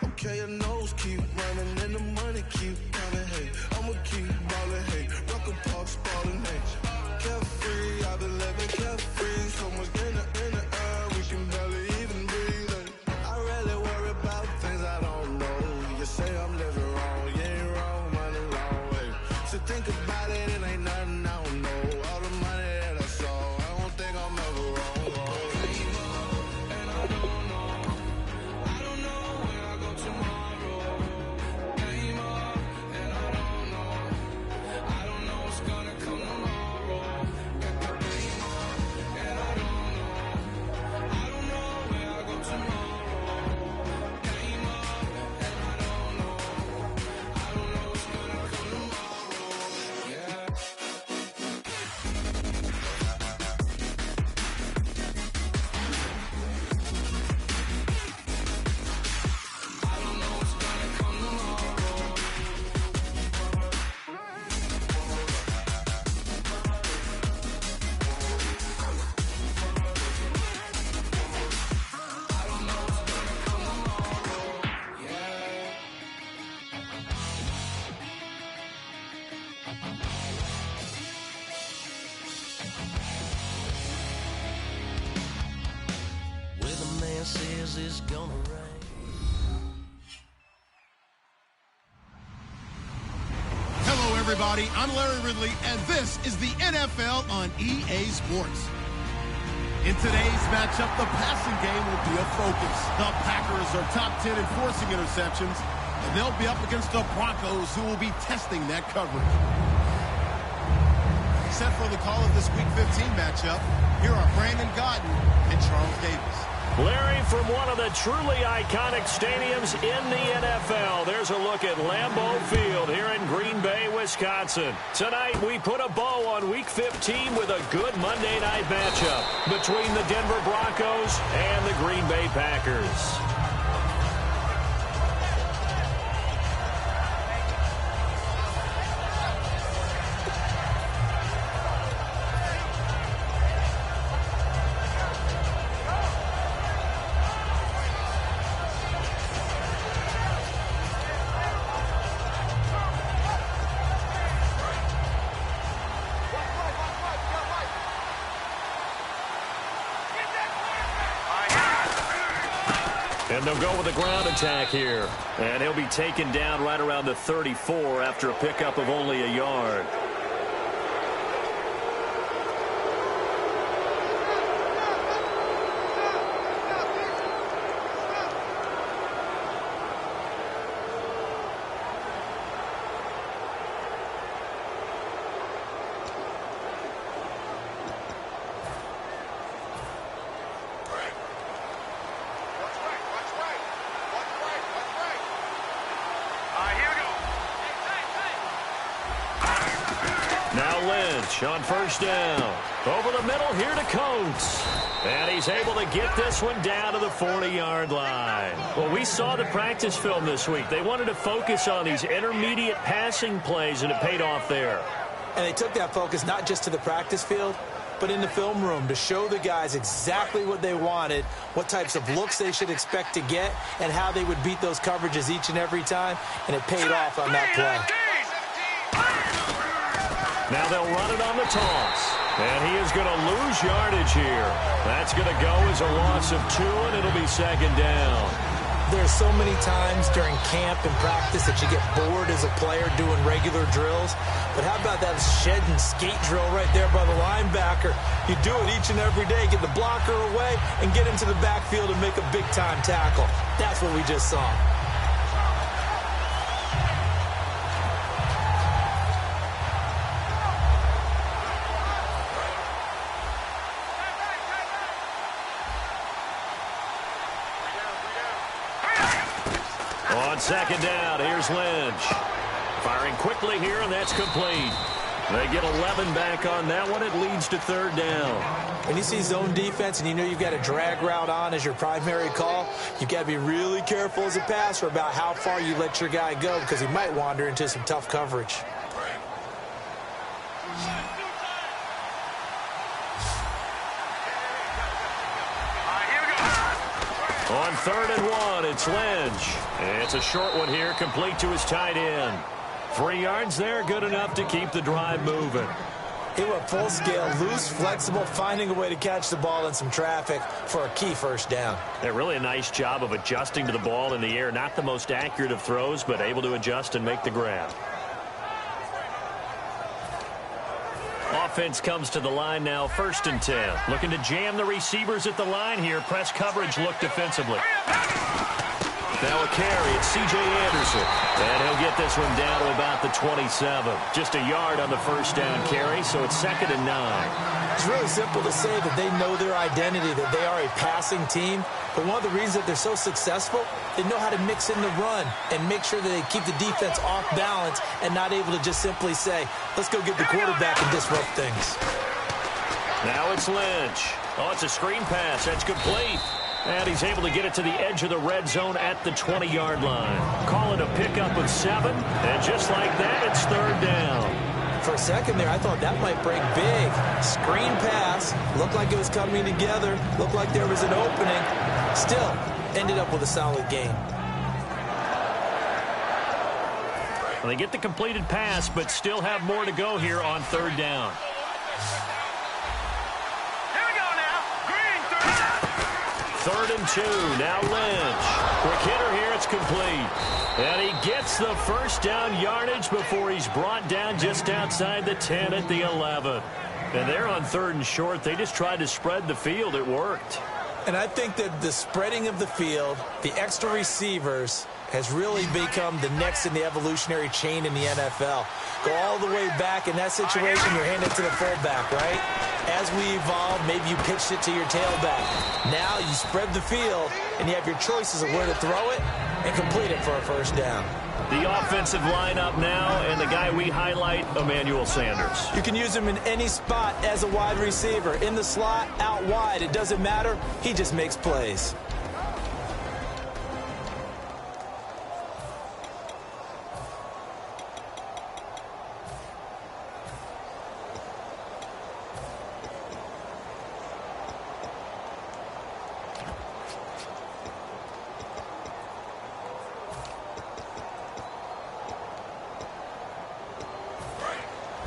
Okay, your nose keep running and the money keep coming. Hey, I'ma keep ballin'. Hey, Rucker Park spallin'. Hey, carefree, I've been living carefree. So much in the air, we can barely even breathe. Hey, I rarely worry about things I don't know. You say I'm living wrong, you ain't wrong, money long way. So think about it, it ain't nothing I don't know. All the money that I saw, I don't think I'm ever wrong. Says it's gonna rain. Hello, everybody. I'm Larry Ridley, and this is the NFL on EA Sports. In today's matchup, the passing game will be a focus. The Packers are top 10 in forcing interceptions, and they'll be up against the Broncos, who will be testing that coverage. Set for the call of this Week 15 matchup, here are Brandon Gaudin and Charles Davis. Larry, from one of the truly iconic stadiums in the NFL, there's a look at Lambeau Field here in Green Bay, Wisconsin. Tonight, we put a bow on Week 15 with a good Monday night matchup between the Denver Broncos and the Green Bay Packers. And they'll go with a ground attack here. And he'll be taken down right around the 34 after a pickup of only a yard. On first down. Over the middle here to Coates. And he's able to get this one down to the 40-yard line. Well, we saw the practice film this week. They wanted to focus on these intermediate passing plays, and it paid off there. And they took that focus not just to the practice field, but in the film room to show the guys exactly what they wanted, what types of looks they should expect to get, and how they would beat those coverages each and every time. And it paid off on that play. Now they'll run it on the toss. And he is going to lose yardage here. That's going to go as a loss of 2, and it'll be second down. There's so many times during camp and practice that you get bored as a player doing regular drills. But how about that shed and skate drill right there by the linebacker? You do it each and every day. Get the blocker away and get into the backfield and make a big-time tackle. That's what we just saw. On second down, here's Lynch. Firing quickly here, and that's complete. They get 11 back on that one. It leads to third down. When you see zone defense and you know you've got a drag route on as your primary call, you've got to be really careful as a passer about how far you let your guy go because he might wander into some tough coverage. On 3rd and 1, it's Lynch. It's a short one here, complete to his tight end. 3 yards there, good enough to keep the drive moving. He went full scale, loose, flexible, finding a way to catch the ball in some traffic for a key first down. Yeah, really a nice job of adjusting to the ball in the air. Not the most accurate of throws, but able to adjust and make the grab. Offense comes to the line now, 1st and 10. Looking to jam the receivers at the line here. Press coverage look defensively. Now a carry, it's C.J. Anderson. And he'll get this one down to about the 27. Just a yard on the first down carry, so it's 2nd and 9. It's really simple to say that they know their identity, that they are a passing team. But one of the reasons that they're so successful, they know how to mix in the run and make sure that they keep the defense off balance and not able to just simply say, let's go get the quarterback and disrupt things. Now it's Lynch. Oh, it's a screen pass. That's complete. And he's able to get it to the edge of the red zone at the 20-yard line. Call it a pickup of 7. And just like that, it's 3rd down. For a second there, I thought that might break big. Screen pass. Looked like it was coming together. Looked like there was an opening. Still, ended up with a solid game. Well, they get the completed pass, but still have more to go here on 3rd down. Here we go now. Green, 3rd and 2. Now Lynch. Quick hitter here. It's complete. And he gets the first down yardage before he's brought down just outside the 10 at the 11. And they're on 3rd and short. They just tried to spread the field. It worked. And I think that the spreading of the field, the extra receivers, has really become the next in the evolutionary chain in the NFL. Go all the way back in that situation, you're handing it to the fullback, right? As we evolve, maybe you pitched it to your tailback. Now you spread the field, and you have your choices of where to throw it and complete it for a first down. The offensive lineup now, and the guy we highlight, Emmanuel Sanders. You can use him in any spot as a wide receiver. In the slot, out wide, it doesn't matter. He just makes plays.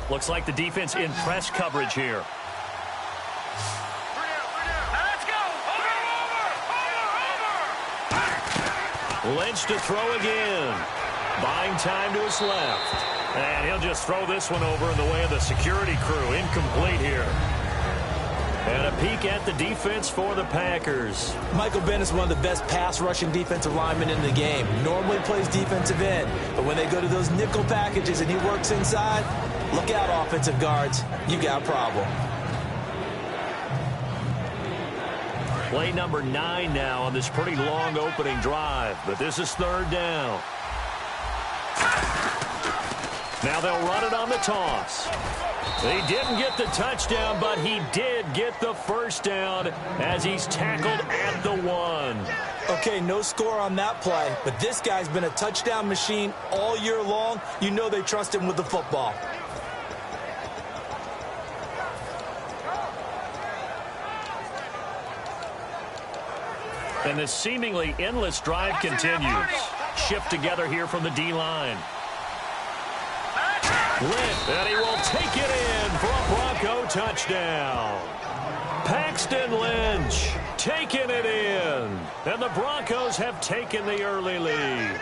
Looks like the defense in press coverage here. Let's go. Over. Lynch to throw again. Buying time to his left. And he'll just throw this one over in the way of the security crew. Incomplete here. And a peek at the defense for the Packers. Michael Bennett is one of the best pass-rushing defensive linemen in the game. Normally plays defensive end, but when they go to those nickel packages and he works inside, look out, offensive guards. You got a problem. Play number 9 now on this pretty long opening drive, but this is 3rd down. Now they'll run it on the toss. He didn't get the touchdown, but he did get the first down as he's tackled at the 1. Okay, no score on that play, but this guy's been a touchdown machine all year long. You know they trust him with the football. And this seemingly endless drive continues. Shift together here from the D-line. And he will take it in for a Bronco touchdown. Paxton Lynch taking it in. And the Broncos have taken the early lead.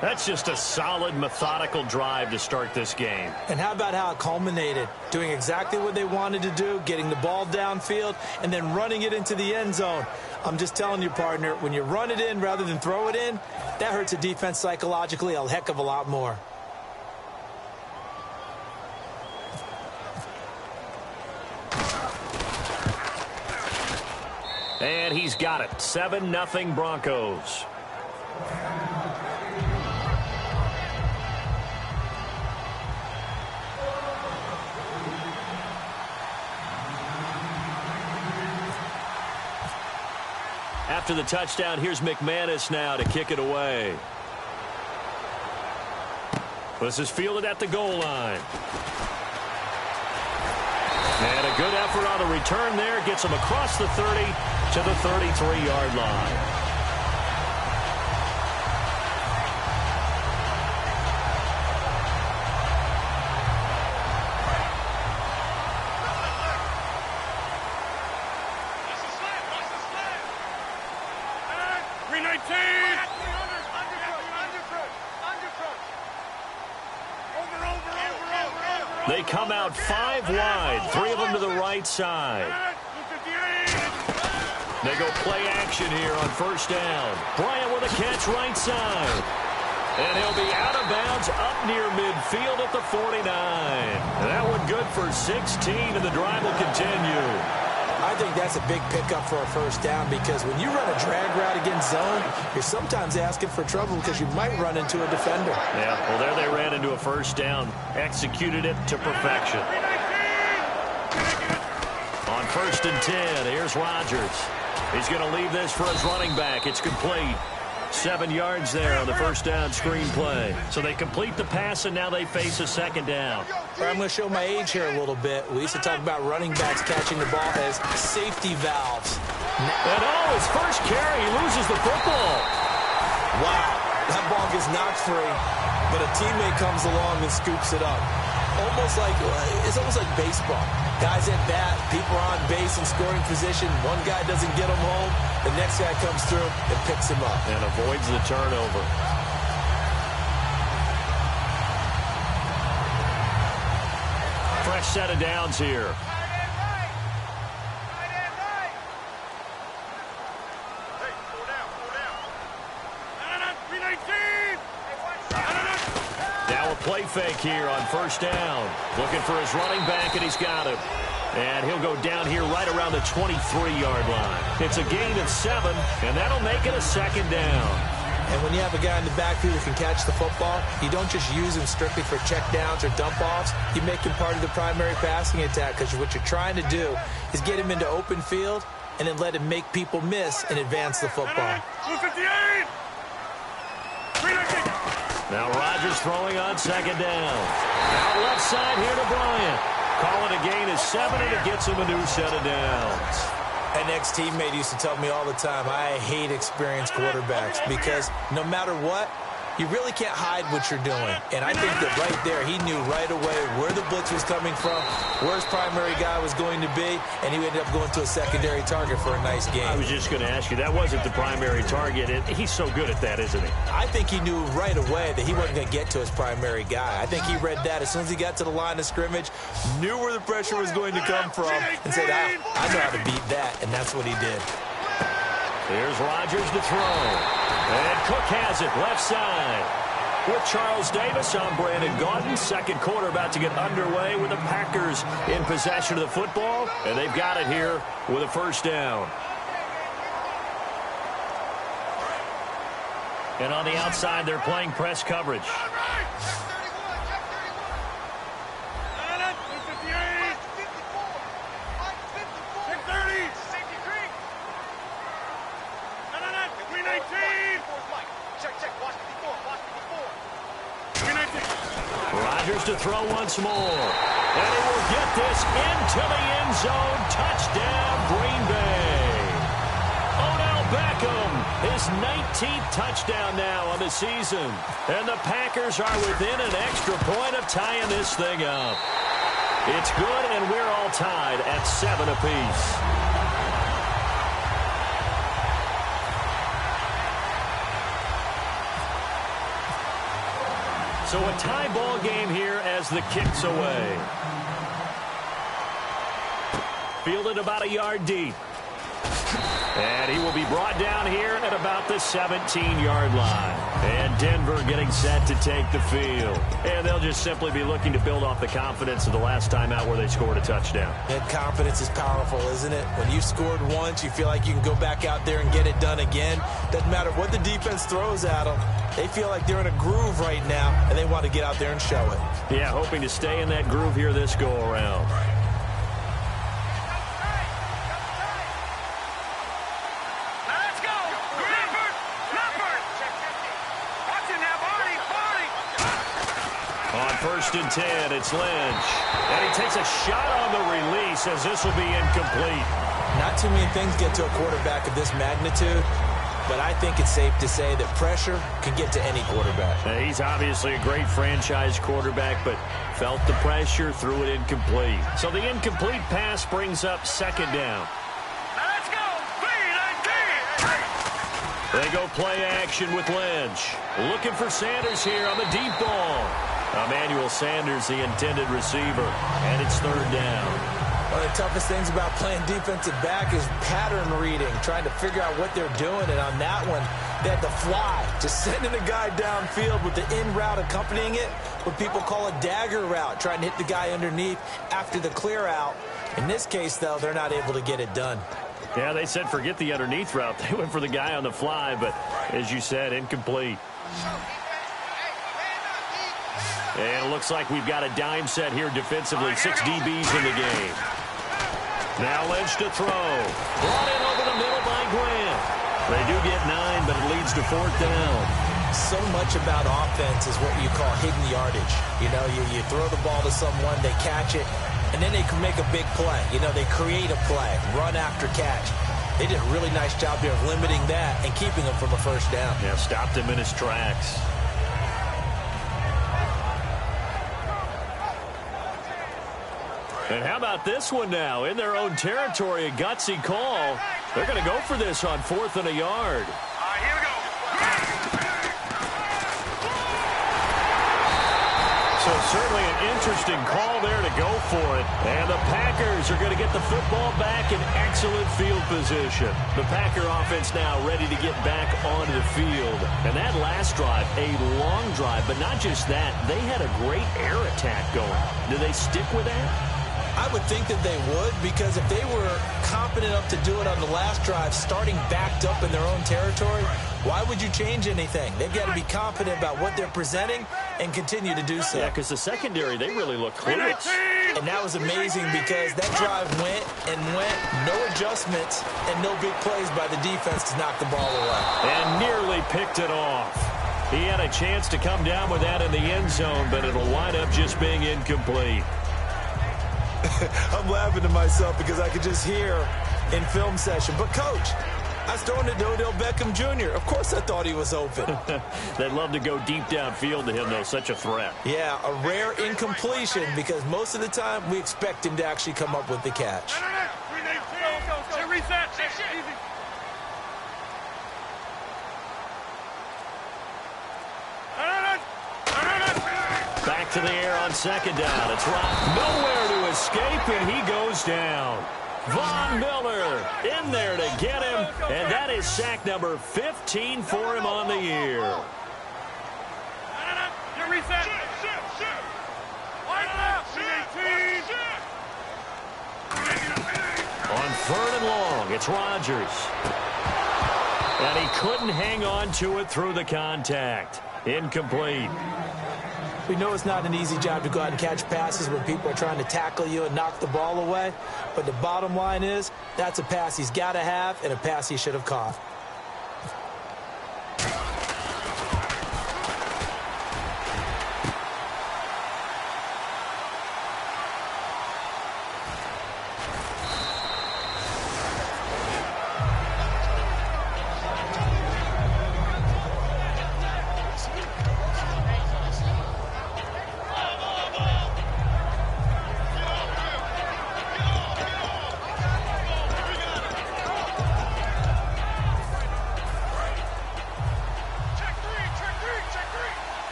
That's just a solid, methodical drive to start this game. And how about how it culminated? Doing exactly what they wanted to do, getting the ball downfield, and then running it into the end zone. I'm just telling you, partner, when you run it in rather than throw it in, that hurts a defense psychologically a heck of a lot more. And he's got it. 7-0 Broncos. After the touchdown, here's McManus now to kick it away. This is fielded at the goal line. And a good effort on the return there. Gets him across the 30 to the 33-yard line. They come out 5 wide, 3 of them to the right side. They go play action here on first down. Bryant with a catch right side. And he'll be out of bounds up near midfield at the 49. That one good for 16, and the drive will continue. I think that's a big pickup for a first down because when you run a drag route against zone, you're sometimes asking for trouble because you might run into a defender. Yeah, well, there they ran into a first down. Executed it to perfection. On 1st and 10, here's Rodgers. He's going to leave this for his running back. It's complete. 7 yards there on the first down screen play. So they complete the pass, and now they face a second down. I'm going to show my age here a little bit. We used to talk about running backs catching the ball as safety valves. And his first carry, he loses the football. Wow, that ball gets knocked free, but a teammate comes along and scoops it up. It's almost like baseball. Guys at bat, people are on base in scoring position. One guy doesn't get him home. The next guy comes through and picks him up. And avoids the turnover. Fresh set of downs here. Play fake here on first down. Looking for his running back, and he's got it. And he'll go down here right around the 23-yard line. It's a gain of 7, and that'll make it a second down. And when you have a guy in the backfield who can catch the football, you don't just use him strictly for check downs or dump offs. You make him part of the primary passing attack because what you're trying to do is get him into open field and then let him make people miss and advance the football. Now Rodgers throwing on second down. Out left side here to Bryant. Calling a gain of 7, and it gets him a new set of downs. An ex-teammate used to tell me all the time, I hate experienced quarterbacks because no matter what, you really can't hide what you're doing. And I think that right there, he knew right away where the blitz was coming from, where his primary guy was going to be, and he ended up going to a secondary target for a nice game. I was just going to ask you, that wasn't the primary target. He's so good at that, isn't he? I think he knew right away that he wasn't going to get to his primary guy. I think he read that as soon as he got to the line of scrimmage, knew where the pressure was going to come from, and said, I know how to beat that, and that's what he did. Here's Rodgers to throw. And Cook has it left side. With Charles Davis, I'm Brandon Gaudin. Second quarter about to get underway with the Packers in possession of the football. And they've got it here with a first down. And on the outside, they're playing press coverage. Rodgers to throw once more. And he will get this into the end zone. Touchdown, Green Bay. Odell Beckham, his 19th touchdown now on the season. And the Packers are within an extra point of tying this thing up. It's good, and we're all tied at 7 apiece. So a tie ball game here as the kick's away. Fielded about a yard deep. And he will be brought down here at about the 17-yard line. And Denver getting set to take the field. And they'll just simply be looking to build off the confidence of the last time out where they scored a touchdown. And confidence is powerful, isn't it? When you've scored once, you feel like you can go back out there and get it done again. Doesn't matter what the defense throws at them. They feel like they're in a groove right now, and they want to get out there and show it. Yeah, hoping to stay in that groove here this go-around. First and 10, it's Lynch. And he takes a shot on the release as this will be incomplete. Not too many things get to a quarterback of this magnitude, but I think it's safe to say that pressure can get to any quarterback. He's obviously a great franchise quarterback, but felt the pressure, threw it incomplete. So the incomplete pass brings up second down. Let's go. They go play action with Lynch. Looking for Sanders here on the deep ball. Emmanuel Sanders, the intended receiver, and it's third down. One of the toughest things about playing defensive back is pattern reading, trying to figure out what they're doing. And on that one, they had to fly, just sending a guy downfield with the in route accompanying it, what people call a dagger route, trying to hit the guy underneath after the clear out. In this case, though, they're not able to get it done. Yeah, they said forget the underneath route. They went for the guy on the fly, but as you said, incomplete. And it looks like we've got a dime set here defensively. 6 DBs in the game. Now Lynch to throw. Brought in over the middle by Grant. They do get 9, but it leads to fourth down. So much about offense is what you call hidden yardage. You know, you throw the ball to someone, they catch it, and then they can make a big play. You know, they create a play, run after catch. They did a really nice job here of limiting that and keeping him from a first down. Yeah, stopped him in his tracks. And how about this one now? In their own territory, a gutsy call. They're going to go for this on 4th and a yard. Here we go. So certainly an interesting call there to go for it. And the Packers are going to get the football back in excellent field position. The Packer offense now ready to get back onto the field. And that last drive, a long drive, but not just that. They had a great air attack going. Do they stick with that? I would think that they would, because if they were confident enough to do it on the last drive, starting backed up in their own territory, why would you change anything? They've got to be confident about what they're presenting and continue to do so. Yeah, because the secondary, they really look clueless. And that was amazing because that drive went and went, no adjustments, and no big plays by the defense to knock the ball away. And nearly picked it off. He had a chance to come down with that in the end zone, but it'll wind up just being incomplete. I'm laughing to myself because I could just hear in film session, but Coach, I was throwing it to Odell Beckham Jr. Of course I thought he was open. They'd love to go deep downfield to him, though. Such a threat. Yeah, a rare incompletion because most of the time we expect him to actually come up with the catch. Reset. Back to the air on second down. It's Rock. Nowhere to escape, and he goes down. Von Miller in there to get him, and that is sack number 15 for him on the year. Reset. On 3rd and long, it's Rodgers. And he couldn't hang on to it through the contact. Incomplete. We know it's not an easy job to go out and catch passes when people are trying to tackle you and knock the ball away. But the bottom line is, that's a pass he's got to have and a pass he should have caught.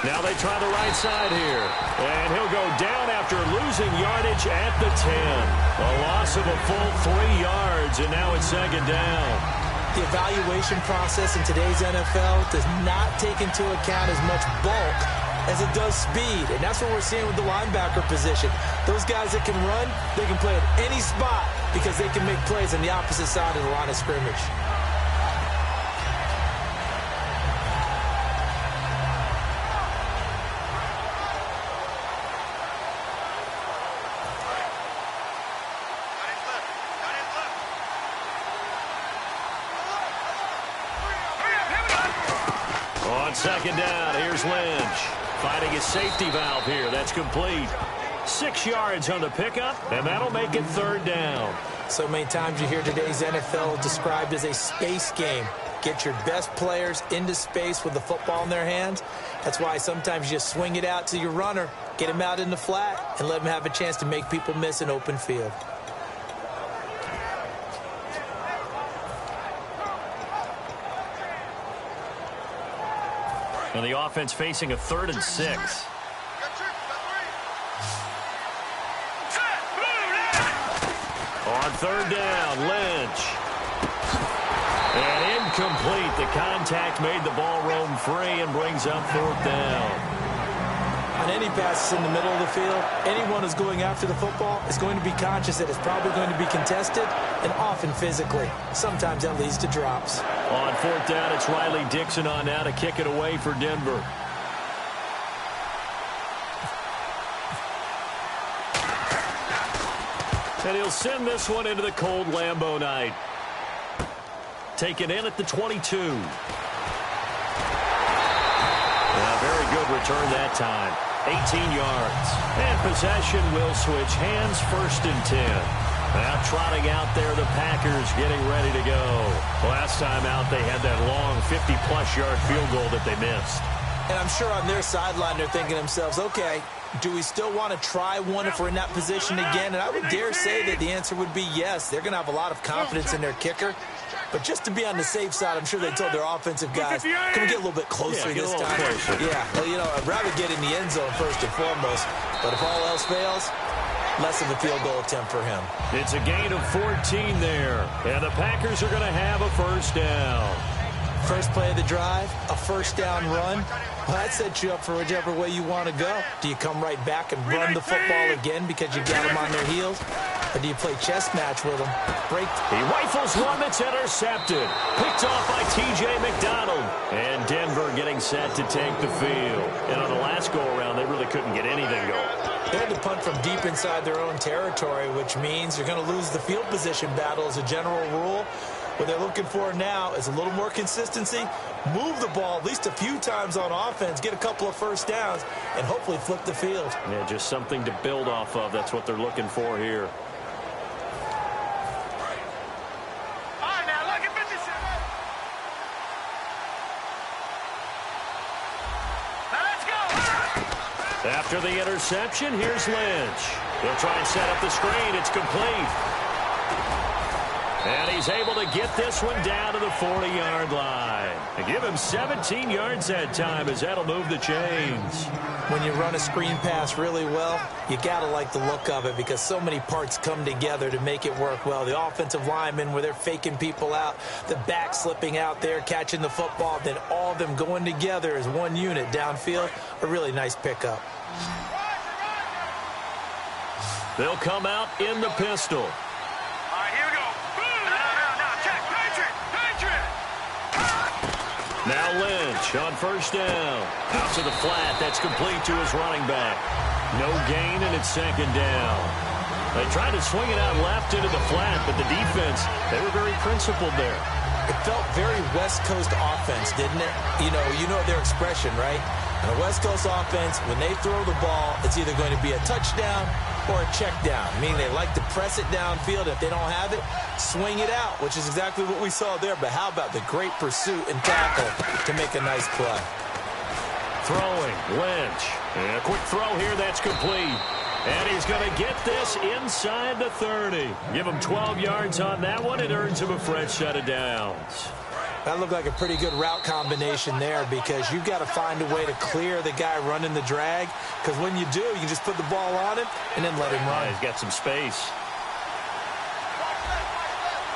Now they try the right side here. And he'll go down after losing yardage at the 10. A loss of a full 3 yards, and now it's second down. The evaluation process in today's NFL does not take into account as much bulk as it does speed, and that's what we're seeing with the linebacker position. Those guys that can run, they can play at any spot because they can make plays on the opposite side of the line of scrimmage. On second down, here's Lynch. Finding his safety valve here. That's complete. 6 yards on the pickup, and that'll make it third down. So many times you hear today's NFL described as a space game. Get your best players into space with the football in their hands. That's why sometimes you just swing it out to your runner, get him out in the flat, and let him have a chance to make people miss an open field. And the offense facing a 3rd and 6. On third down, Lynch. And incomplete. The contact made the ball roam free and brings up 4th down. On any passes in the middle of the field, anyone who's going after the football is going to be conscious that it's probably going to be contested and often physically. Sometimes that leads to drops. On 4th down, it's Riley Dixon on now to kick it away for Denver. And he'll send this one into the cold Lambeau night. Taken in at the 22. Very good return that time. 18 yards. And possession will switch hands, 1st and 10. Now trotting out there, the Packers getting ready to go. Last time out, they had that long 50-plus yard field goal that they missed. And I'm sure on their sideline, they're thinking to themselves, okay, do we still want to try one if we're in that position again? And I would dare say that the answer would be yes. They're going to have a lot of confidence in their kicker. But just to be on the safe side, I'm sure they told their offensive guys, can we get a little bit closer this time? Yeah, well, you know, I'd rather get in the end zone first and foremost. But if all else fails, less of a field goal attempt for him. It's a gain of 14 there. And the Packers are going to have a 1st down. First play of the drive, a 1st down run. Well, that sets you up for whichever way you want to go. Do you come right back and run the football again because you got them on their heels? Or do you play chess match with them? He rifles one that's intercepted. Picked off by T.J. McDonald. And Denver getting set to take the field. And on the last go-around, they really couldn't get anything going. They had to punt from deep inside their own territory, which means you're going to lose the field position battle as a general rule. What they're looking for now is a little more consistency, move the ball at least a few times on offense, get a couple of 1st downs, and hopefully flip the field. Yeah, just something to build off of. That's what they're looking for here. After the interception, here's Lynch. He'll try and set up the screen. It's complete. And he's able to get this one down to the 40-yard line. And give him 17 yards that time as that'll move the chains. When you run a screen pass really well, you got to like the look of it because so many parts come together to make it work well. The offensive linemen where they're faking people out, the back slipping out there, catching the football, then all of them going together as one unit downfield. A really nice pickup. They'll come out in the pistol. All right, here we go. No, check. Patriot. Now Lynch on 1st down. Out to the flat. That's complete to his running back. No gain, and it's 2nd down. They tried to swing it out left into the flat, but the defense, they were very principled there. It felt very West Coast offense, didn't it? You know their expression, right? And a West Coast offense, when they throw the ball, it's either going to be a touchdown or a check down, meaning they like to press it downfield. If they don't have it, swing it out, which is exactly what we saw there. But how about the great pursuit and tackle to make a nice play? Throwing, Lynch. And a quick throw here, that's complete. And he's going to get this inside the 30. Give him 12 yards on that one. It earns him a fresh set of downs. That looked like a pretty good route combination there because you've got to find a way to clear the guy running the drag, because when you do, you can just put the ball on him and then let him run. He's got some space.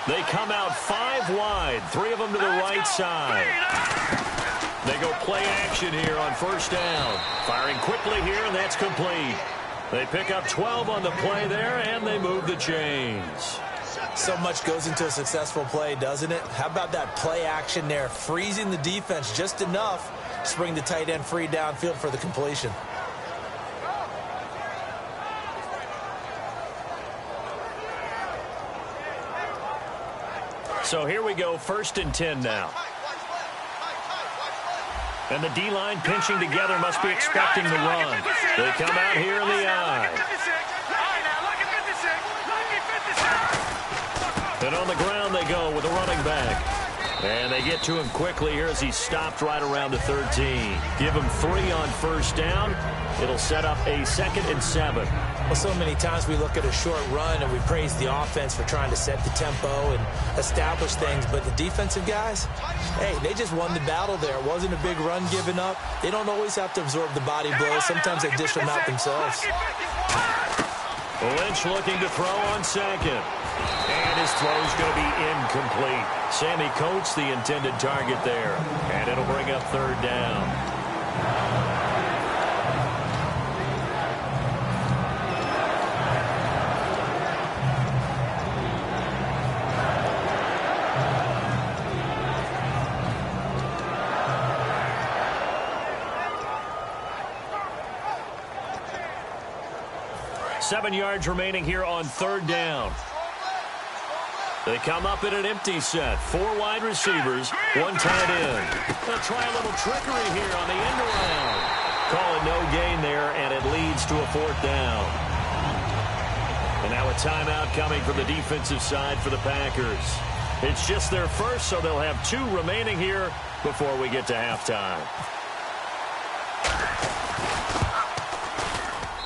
They come out 5 wide, 3 of them to the right side. They go play action here on first down. Firing quickly here, and that's complete. They pick up 12 on the play there, and they move the chains. So much goes into a successful play, doesn't it? How about that play action there, freezing the defense just enough to bring the tight end free downfield for the completion. So here we go, 1st and 10 now. And the D-line pinching together must be expecting the run. They come out here in the eye. And on the ground they go with a running back. And they get to him quickly here as he's stopped right around the 13. Give him 3 on first down. It'll set up a 2nd and 7. Well, so many times we look at a short run and we praise the offense for trying to set the tempo and establish things. But the defensive guys, hey, they just won the battle there. It wasn't a big run given up. They don't always have to absorb the body blows. Sometimes they dish them out themselves. Lynch looking to throw on 2nd. And his throw's going to be incomplete. Sammy Coates the intended target there. And it'll bring up 3rd down. Seven yards remaining here on 3rd down. They come up in an empty set. 4 wide receivers, 1 tight end. They'll try a little trickery here on the end around. Call it no gain there, and it leads to a 4th down. And now a timeout coming from the defensive side for the Packers. It's just their first, so they'll have 2 remaining here before we get to halftime.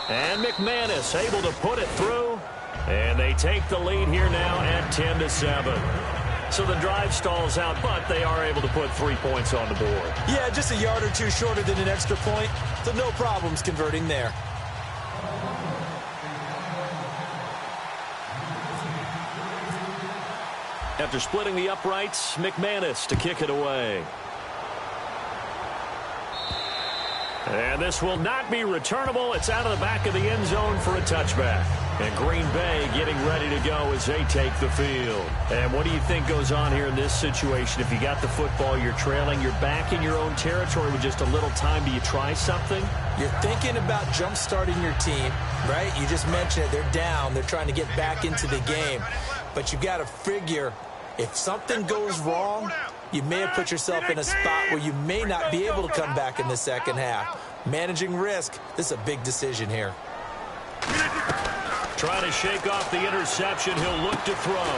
And McManus able to put it through. And they take the lead here now at 10-7. So the drive stalls out, but they are able to put 3 points on the board. Yeah, just a yard or 2 shorter than an extra point. So no problems converting there. After splitting the uprights, McManus to kick it away. And this will not be returnable. It's out of the back of the end zone for a touchback. And Green Bay getting ready to go as they take the field. And what do you think goes on here in this situation? If you got the football, you're trailing, you're back in your own territory with just a little time. Do you try something? You're thinking about jump-starting your team, right? You just mentioned it. They're down. They're trying to get back into the game. But you got to figure if something goes wrong, you may have put yourself in a spot where you may not be able to come back in the second half. Managing risk, this is a big decision here. Trying to shake off the interception. He'll look to throw.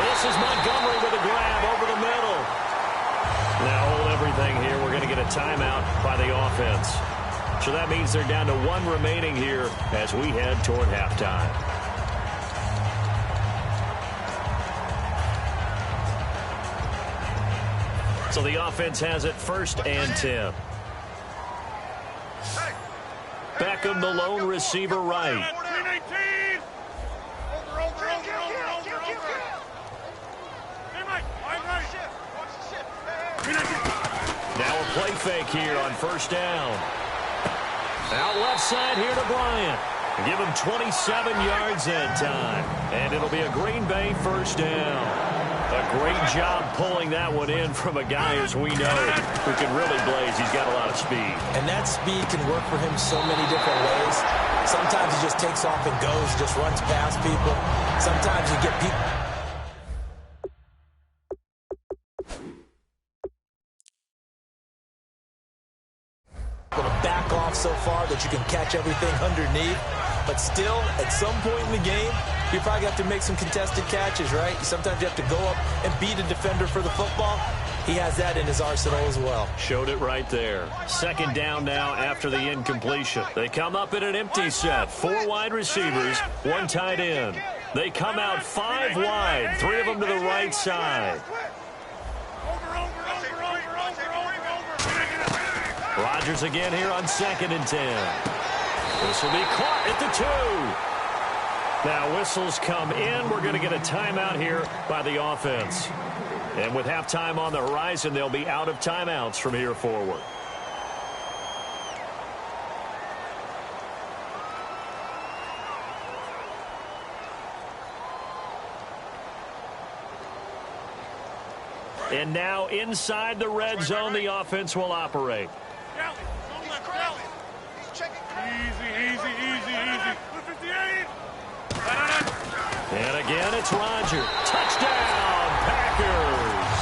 This is Montgomery with a grab over the middle. Now hold everything here. We're going to get a timeout by the offense. So that means they're down to 1 remaining here as we head toward halftime. So the offense has it 1st and 10. Beckham, the lone receiver right. Now a play fake here on 1st down. Out left side here to Bryant. Give him 27 yards that time. And it'll be a Green Bay 1st down. A great job pulling that one in from a guy, as we know, who can really blaze. He's got a lot of speed. And that speed can work for him so many different ways. Sometimes he just takes off and goes, just runs past people. Sometimes you get people to back off so far that you can catch everything underneath. But still, at some point in the game, you probably have to make some contested catches, right? Sometimes you have to go up and beat a defender for the football. He has that in his arsenal as well. Showed it right there. 2nd down now after the incompletion. They come up in an empty set. 4 wide receivers, 1 tight end. They come out 5 wide, 3 of them to the right side. Rodgers again here on 2nd and 10. This will be caught at the 2. Now whistles come in. We're going to get a timeout here by the offense. And with halftime on the horizon, they'll be out of timeouts from here forward. And now inside the red zone, the offense will operate. And again, it's Rodgers. Touchdown, Packers.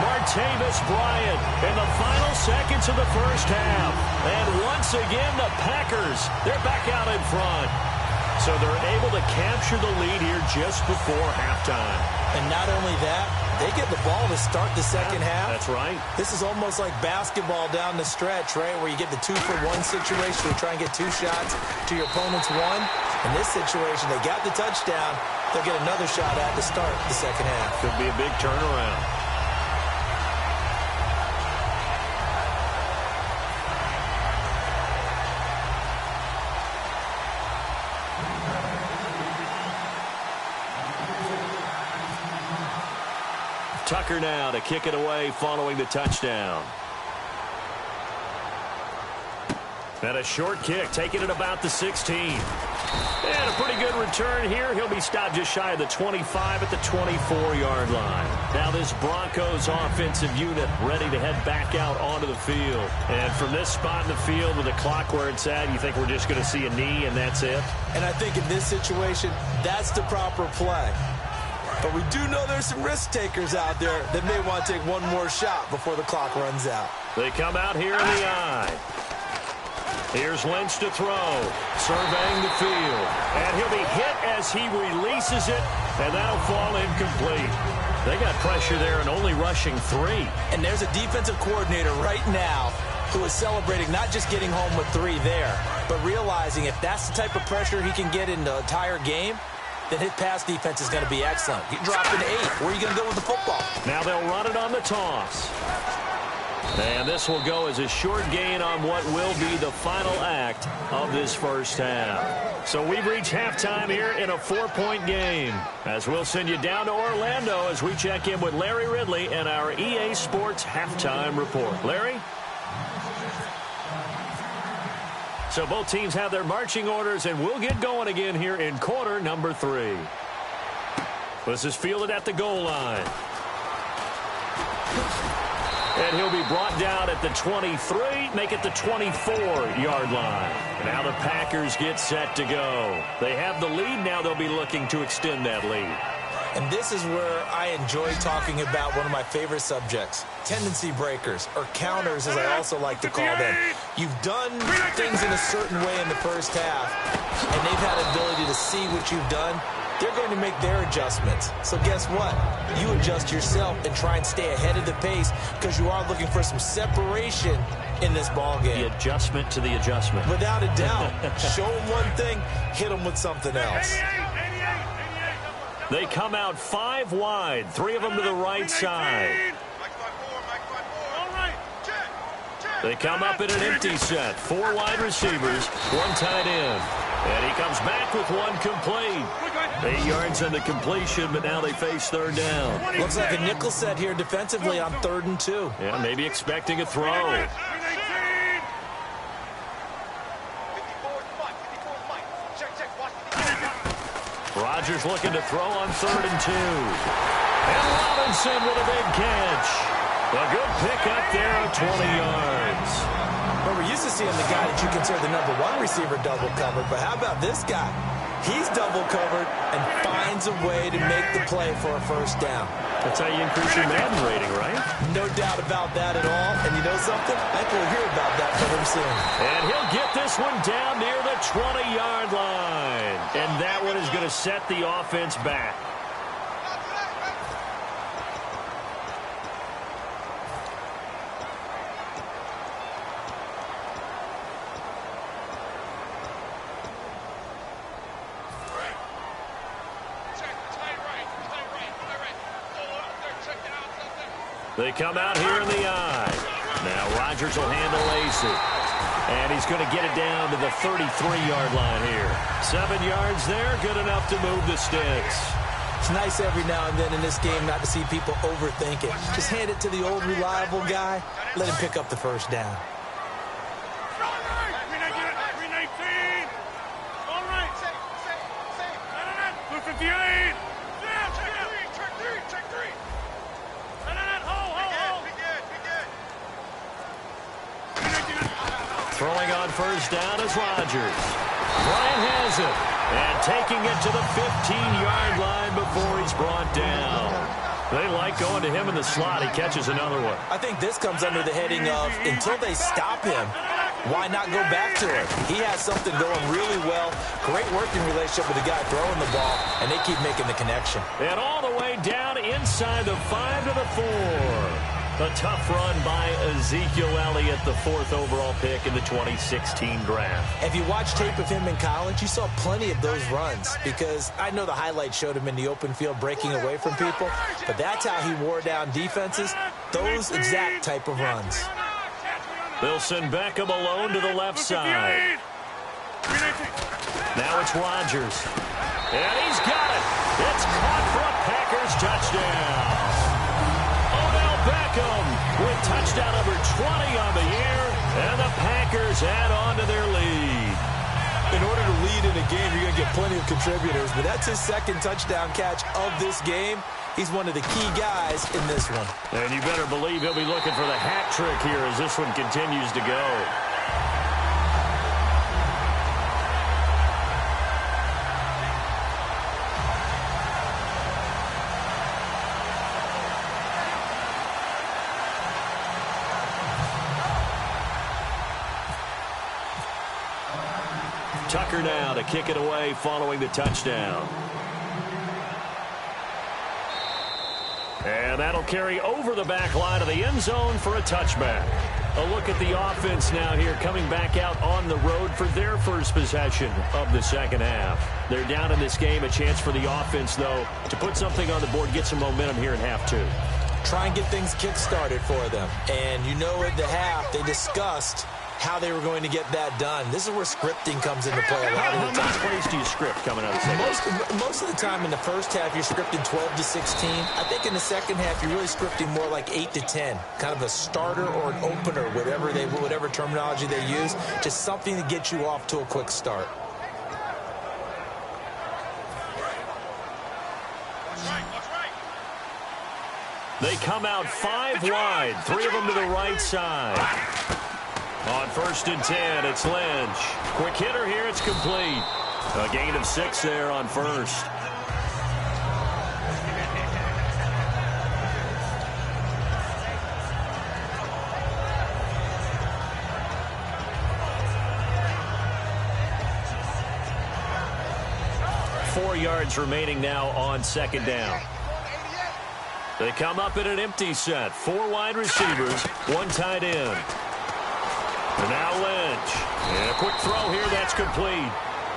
Martavis Bryant in the final seconds of the first half. And once again, the Packers, they're back out in front. So they're able to capture the lead here just before halftime. And not only that, they get the ball to start the second half. That's right. This is almost like basketball down the stretch, right, where you get the 2-for-1 situation. You try and get 2 shots to your opponent's 1. In this situation, they got the touchdown. They'll get another shot at to start the second half. Could be a big turnaround. Tucker now to kick it away following the touchdown. And a short kick, taking it about the 16. And a pretty good return here. He'll be stopped just shy of the 25 at the 24-yard line. Now this Broncos offensive unit ready to head back out onto the field. And from this spot in the field with the clock where it's at, you think we're just going to see a knee and that's it? And I think in this situation, that's the proper play. But we do know there's some risk takers out there that may want to take one more shot before the clock runs out. They come out here in the eye. Here's Lynch to throw, surveying the field. And he'll be hit as he releases it, and that'll fall incomplete. They got pressure there and only rushing 3. And there's a defensive coordinator right now who is celebrating not just getting home with 3 there, but realizing if that's the type of pressure he can get in the entire game, then his pass defense is going to be excellent. You drop an 8. Where are you going to go with the football? Now they'll run it on the toss. And this will go as a short gain on what will be the final act of this first half. So we've reached halftime here in a 4-point game. As we'll send you down to Orlando as we check in with Larry Ridley and our EA Sports halftime report. Larry? So both teams have their marching orders, and we'll get going again here in quarter number 3. This is fielded at the goal line. And he'll be brought down at the 23, make it the 24-yard line. And now the Packers get set to go. They have the lead. Now they'll be looking to extend that lead. And this is where I enjoy talking about one of my favorite subjects, tendency breakers, or counters as I also like to call them. You've done things in a certain way in the first half, and they've had the ability to see what you've done. They're going to make their adjustments. So guess what? You adjust yourself and try and stay ahead of the pace because you are looking for some separation in this ball game. The adjustment to the adjustment. Without a doubt. Show them one thing, hit them with something else. They come out 5 wide, 3 of them to the right side. They come up in an empty set. 4 wide receivers, 1 tight end. And he comes back with 1 complete. 8 yards on the completion, but now they face 3rd down. Looks like a nickel set here defensively on 3rd and 2. Yeah, maybe expecting a throw. Rodgers looking to throw on 3rd and 2. And Robinson with a big catch. A good pickup there of 20 yards. Well, we're used to seeing the guy that you consider the #1 receiver double covered, but how about this guy? He's double covered and finds a way to make the play for a first down. That's how you increase your Madden rating, right? No doubt about that at all. And you know something? I think we'll hear about that from him soon. And he'll get this one down near the 20-yard line. And that one is going to set the offense back. They come out here in the eye. Now Rodgers will handle Lacy. And he's going to get it down to the 33-yard line here. 7 yards there, good enough to move the sticks. It's nice every now and then in this game not to see people overthink it. Just hand it to the old reliable guy. Let him pick up the first down. 319. All right. 258. Check three. Throwing on first down is Rodgers. Bryant has it. And taking it to the 15-yard line before he's brought down. They like going to him in the slot. He catches another one. I think this comes under the heading of until they stop him, why not go back to it? He has something going really well. Great working relationship with the guy throwing the ball, and they keep making the connection. And all the way down inside the 5 to the 4. A tough run by Ezekiel Elliott, the 4th overall pick in the 2016 draft. If you watched tape of him in college, you saw plenty of those runs because I know the highlights showed him in the open field breaking away from people, but that's how he wore down defenses, those exact type of runs. They'll send Beckham alone to the left side. Now it's Rodgers. And he's got it. It's caught for a Packers touchdown. Beckham with touchdown number 20 on the year, and the Packers add on to their lead. In order to lead in a game, you're going to get plenty of contributors, but that's his second touchdown catch of this game. He's one of the key guys in this one. And you better believe he'll be looking for the hat trick here as this one continues to go. Tucker now to kick it away following the touchdown. And that'll carry over the back line of the end zone for a touchback. A look at the offense now here coming back out on the road for their first possession of the second half. They're down in this game. A chance for the offense, though, to put something on the board, get some momentum here in half 2. Try and get things kick-started for them. And you know at the half they discussed how they were going to get that done. This is where scripting comes into play a lot of the time. How many plays do you script coming out of the second half? Most of the time in the first half, you're scripting 12 to 16. I think in the second half, you're really scripting more like 8 to 10. Kind of a starter or an opener, whatever terminology they use. Just something to get you off to a quick start. They come out 5 wide, 3 of them to the right side. On 1st and 10, it's Lynch. Quick hitter here, it's complete. A gain of 6 there on 1st. Four yards remaining now on 2nd down. They come up in an empty set. 4 wide receivers, 1 tight end. And now Lynch. And a quick throw here, that's complete.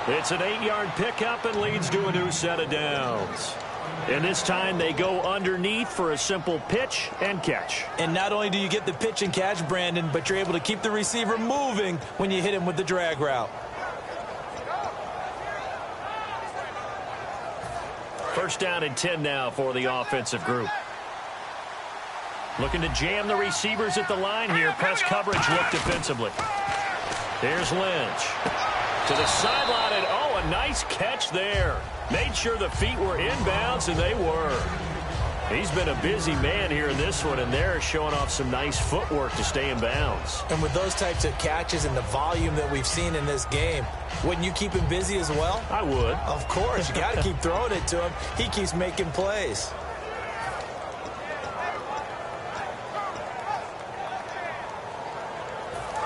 It's an 8-yard pickup and leads to a new set of downs. And this time they go underneath for a simple pitch and catch. And not only do you get the pitch and catch, Brandon, but you're able to keep the receiver moving when you hit him with the drag route. First down and 10 now for the offensive group. Looking to jam the receivers at the line here. Press coverage look defensively. Here's Lynch. To the sideline, and oh, a nice catch there. Made sure the feet were inbounds, and they were. He's been a busy man here in this one, and they're showing off some nice footwork to stay in bounds. And with those types of catches and the volume that we've seen in this game, wouldn't you keep him busy as well? I would. Of course. You got to keep throwing it to him. He keeps making plays.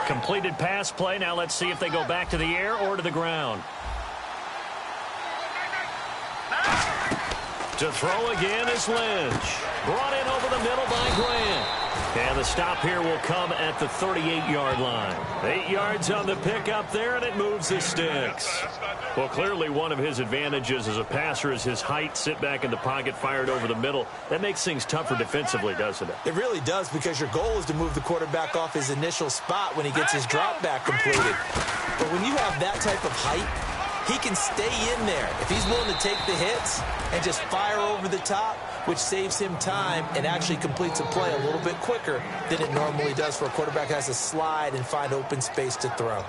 Completed pass play. Now let's see if they go back to the air or to the ground. To throw again is Lynch. Brought in over the middle by Grant. And the stop here will come at the 38-yard line. 8 yards on the pickup there, and it moves the sticks. Well, clearly one of his advantages as a passer is his height. Sit back in the pocket, fired over the middle. That makes things tougher defensively, doesn't it? It really does, because your goal is to move the quarterback off his initial spot when he gets his drop back completed. But when you have that type of height, he can stay in there if he's willing to take the hits and just fire over the top, which saves him time and actually completes a play a little bit quicker than it normally does for a quarterback who has to slide and find open space to throw.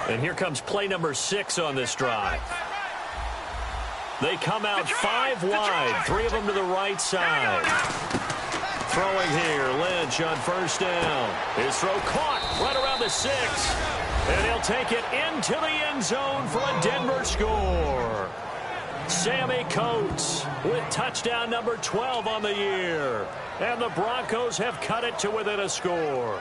And here comes play number 6 on this drive. They come out 5 wide, 3 of them to the right side. Throwing here, Lynch on first down. His throw caught right around the 6. And he'll take it into the end zone for a Denver score. Sammy Coates with touchdown number 12 on the year. And the Broncos have cut it to within a score.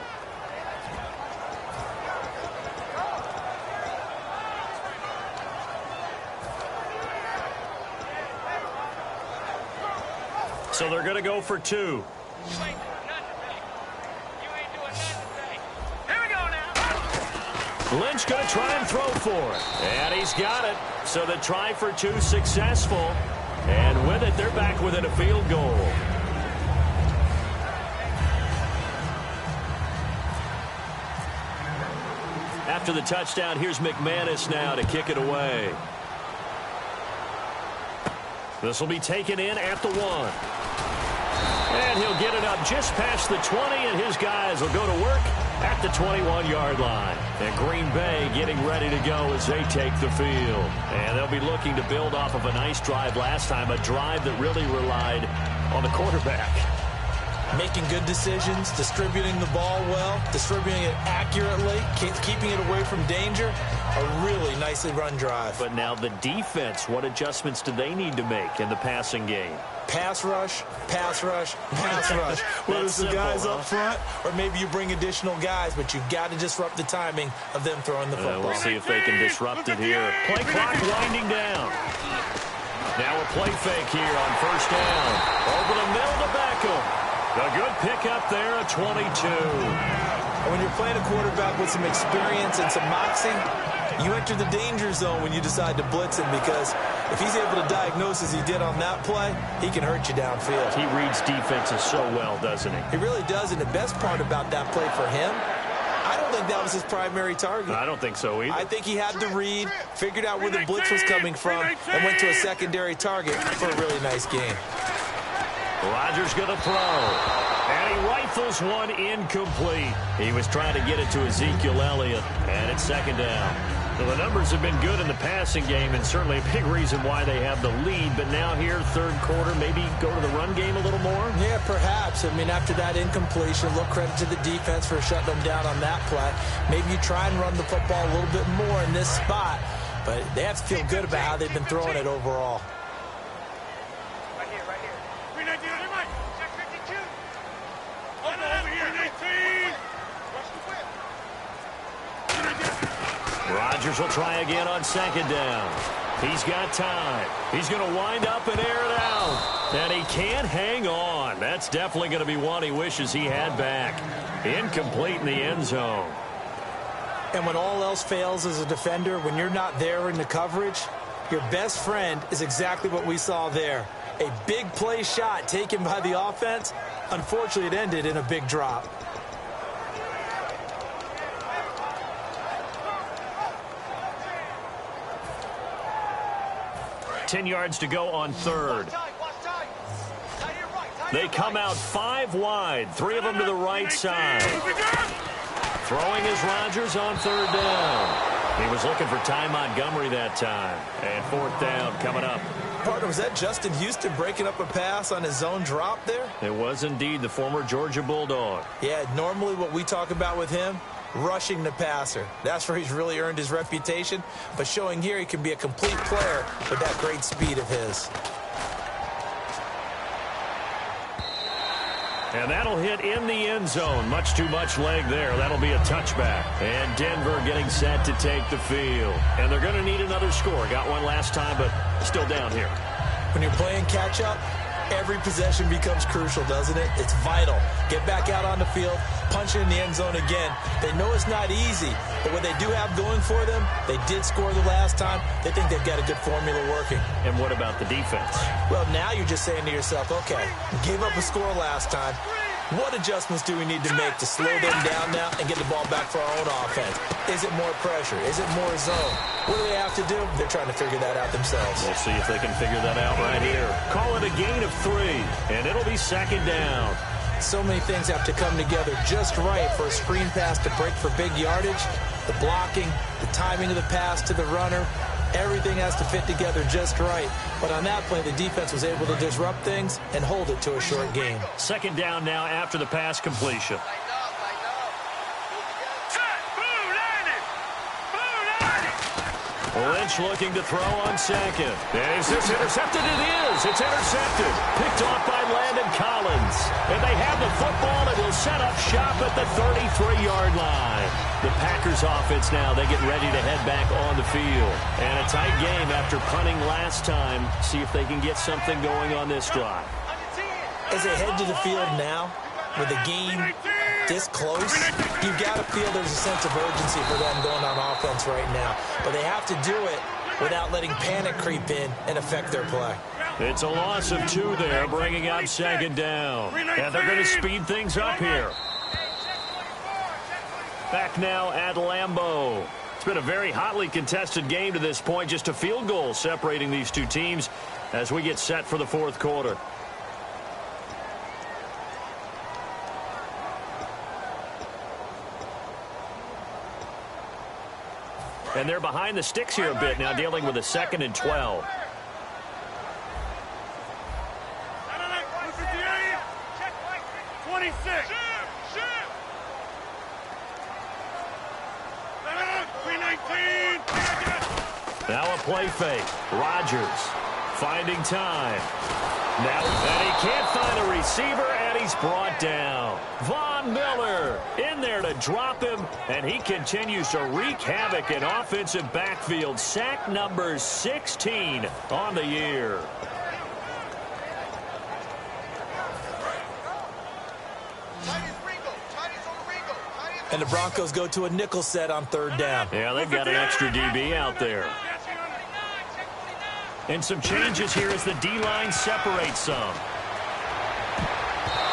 So they're going to go for 2. Lynch going to try and throw for it. And he's got it. So the try for 2 successful. And with it, they're back within a field goal. After the touchdown, here's McManus now to kick it away. This will be taken in at the 1. And he'll get it up just past the 20, and his guys will go to work at the 21-yard line. And Green Bay getting ready to go as they take the field. And they'll be looking to build off of a nice drive last time, a drive that really relied on the quarterback. Making good decisions, distributing the ball well, distributing it accurately, keeping it away from danger. A really nicely run drive. But now the defense, what adjustments do they need to make in the passing game? Pass rush, pass rush, pass rush. Whether it's the guys up front or maybe you bring additional guys, but you've got to disrupt the timing of them throwing the football. We'll see if they can disrupt it here. Play clock winding down. Now a play fake here on first down. Over the middle to Beckham. A good pickup there, a 22. And when you're playing a quarterback with some experience and some moxie, you enter the danger zone when you decide to blitz him, because if he's able to diagnose as he did on that play, he can hurt you downfield. He reads defenses so well, doesn't he? He really does, and the best part about that play for him, I don't think that was his primary target. I don't think so either. I think he had the read, figured out where the blitz was coming from, and went to a secondary target for a really nice game. Rodgers going to throw. And he rifles one incomplete. He was trying to get it to Ezekiel Elliott. And it's second down. So the numbers have been good in the passing game, and certainly a big reason why they have the lead. But now here, third quarter, maybe go to the run game a little more? Yeah, perhaps. I mean, after that incompletion, a little credit to the defense for shutting them down on that play. Maybe you try and run the football a little bit more in this spot. But they have to feel good about how they've been throwing it overall. Rodgers will try again on second down. He's got time. He's going to wind up and air it out. And he can't hang on. That's definitely going to be one he wishes he had back. Incomplete in the end zone. And when all else fails as a defender, when you're not there in the coverage, your best friend is exactly what we saw there. A big play shot taken by the offense. Unfortunately, it ended in a big drop. $10 yards to go on third. They come out 5 wide, 3 of them to the right side. Throwing is Rodgers on third down. He was looking for Ty Montgomery that time. And fourth down coming up. Partner, was that Justin Houston breaking up a pass on his zone drop there? It was indeed the former Georgia Bulldog. Yeah, normally what we talk about with him, rushing the passer. That's where he's really earned his reputation. But showing here he can be a complete player with that great speed of his. And that'll hit in the end zone. Much too much leg there. That'll be a touchback. And Denver getting set to take the field. And they're going to need another score. Got one last time, but still down here. When you're playing catch-up, every possession becomes crucial, doesn't it? It's vital. Get back out on the field, punch it in the end zone again. They know it's not easy, but what they do have going for them, they did score the last time. They think they've got a good formula working. And what about the defense? Well, now you're just saying to yourself, okay, we gave up a score last time. What adjustments do we need to make to slow them down now and get the ball back for our own offense? Is it more pressure? Is it more zone? What do they have to do? They're trying to figure that out themselves. We'll see if they can figure that out right here. Call it a gain of 3, and it'll be second down. So many things have to come together just right for a screen pass to break for big yardage. The blocking, the timing of the pass to the runner, everything has to fit together just right. But on that play, the defense was able to disrupt things and hold it to a short gain. Second down now after the pass completion. Lynch looking to throw on second. And is this intercepted? It is. It's intercepted. Picked off by Landon Collins. And they have the football and will set up shop at the 33-yard line. The Packers offense now, they get ready to head back on the field. And a tight game after punting last time. See if they can get something going on this drive. As they head to the field now, with the game this close, you've got to feel there's a sense of urgency for them going on offense right now. But they have to do it without letting panic creep in and affect their play. It's a loss of 2 there, bringing up second down. And they're going to speed things up here. Back now at Lambeau. It's been a very hotly contested game to this point. Just a field goal separating these two teams as we get set for the fourth quarter. And they're behind the sticks here a bit now, dealing with a 2nd and 12. Now a play fake. Rodgers finding time. Now, and he can't find a receiver, and he's brought down. Von Miller in there to drop him, and he continues to wreak havoc in offensive backfield. Sack number 16 on the year. And the Broncos go to a nickel set on 3rd down. Yeah, they've got an extra DB out there. And some changes here as the D-line separates some.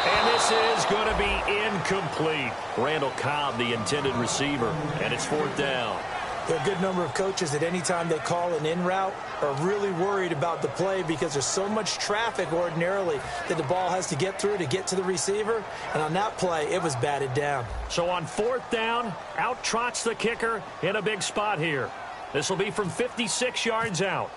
And this is going to be incomplete. Randall Cobb, the intended receiver, and it's 4th down. There are a good number of coaches at any time they call an in route are really worried about the play because there's so much traffic ordinarily that the ball has to get through to get to the receiver. And on that play, it was batted down. So on 4th down, out trots the kicker in a big spot here. This will be from 56 yards out.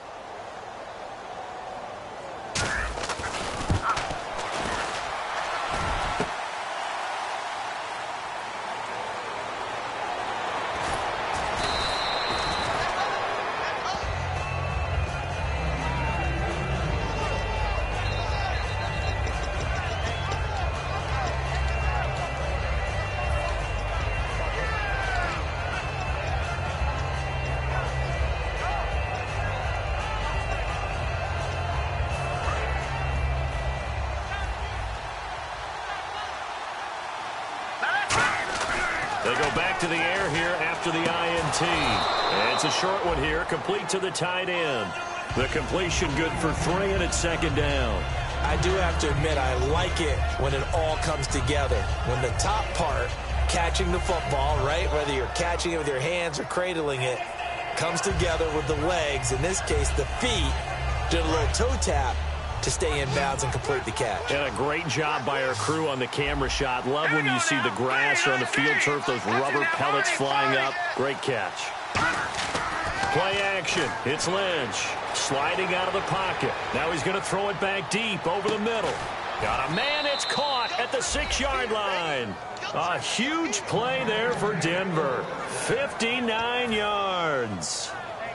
They go back to the air here after the INT. And it's a short one here, complete to the tight end. The completion good for 3, and it's 2nd down. I do have to admit, I like it when it all comes together. When the top part, catching the football, right, whether you're catching it with your hands or cradling it, comes together with the legs, in this case the feet, did a little toe tap to stay in bounds and complete the catch. And a great job by our crew on the camera shot. Love when you see the grass or on the field turf, those rubber pellets flying up. Great catch. Play action. It's Lynch sliding out of the pocket. Now he's going to throw it back deep over the middle. Got a man. It's caught at the 6-yard line. A huge play there for Denver. 59 yards.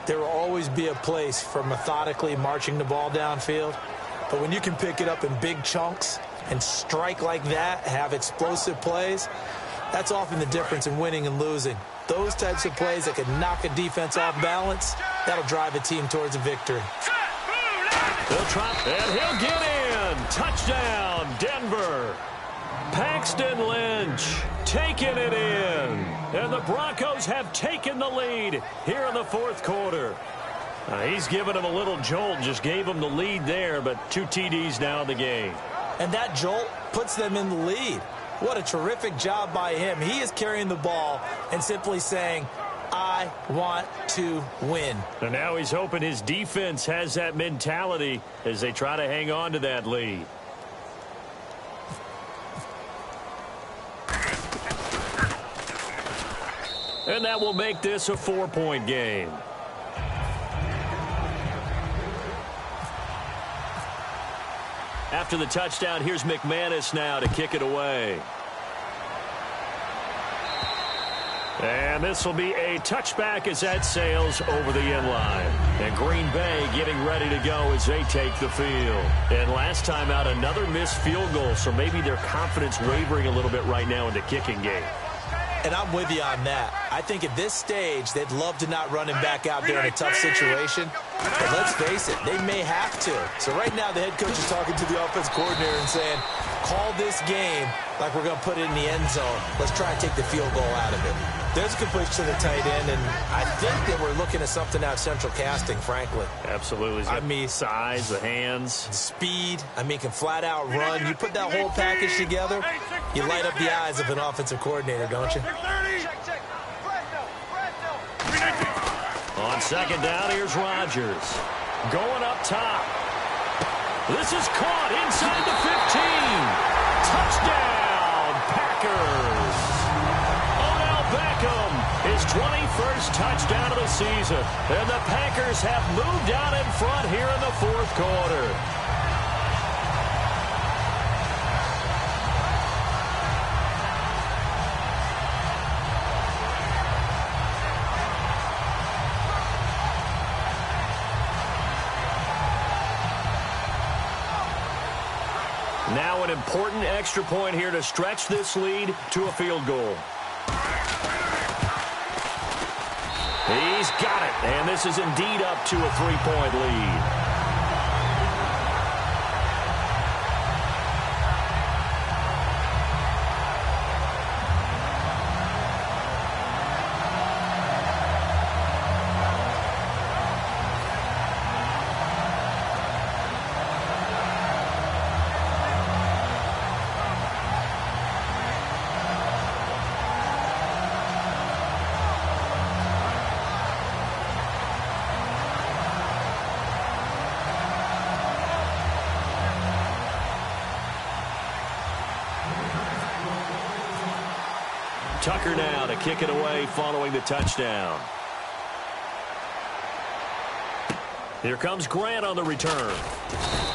There will always be a place for methodically marching the ball downfield. But when you can pick it up in big chunks and strike like that, have explosive plays, that's often the difference in winning and losing. Those types of plays that can knock a defense off balance, that'll drive a team towards a victory. He'll drop, and he'll get in. Touchdown, Denver. Paxton Lynch taking it in. And the Broncos have taken the lead here in the fourth quarter. He's given him a little jolt, just gave him the lead there, but 2 TDs now in the game. And that jolt puts them in the lead. What a terrific job by him. He is carrying the ball and simply saying, I want to win. And now he's hoping his defense has that mentality as they try to hang on to that lead. And that will make this a 4-point game. After the touchdown, here's McManus now to kick it away. And this will be a touchback as that sails over the end line. And Green Bay getting ready to go as they take the field. And last time out, another missed field goal, so maybe their confidence wavering a little bit right now in the kicking game. And I'm with you on that. I think at this stage, they'd love to not run him back out there in a tough situation. But let's face it, they may have to. So right now, the head coach is talking to the offense coordinator and saying, call this game like we're going to put it in the end zone. Let's try and take the field goal out of it. There's a completion to the tight end, and I think that we're looking at something out of Central Casting, frankly. Absolutely. I mean, size, the hands. Speed. I mean, can flat out run. You put that whole package together, you light up the eyes of an offensive coordinator, don't you? On second down, here's Rodgers. Going up top. This is caught inside the 15. Touchdown, Packers. Beckham, his 21st touchdown of the season. And the Packers have moved out in front here in the fourth quarter. Now an important extra point here to stretch this lead to a field goal. He's got it, and this is indeed up to a 3-point lead. Tucker now to kick it away following the touchdown. Here comes Grant on the return.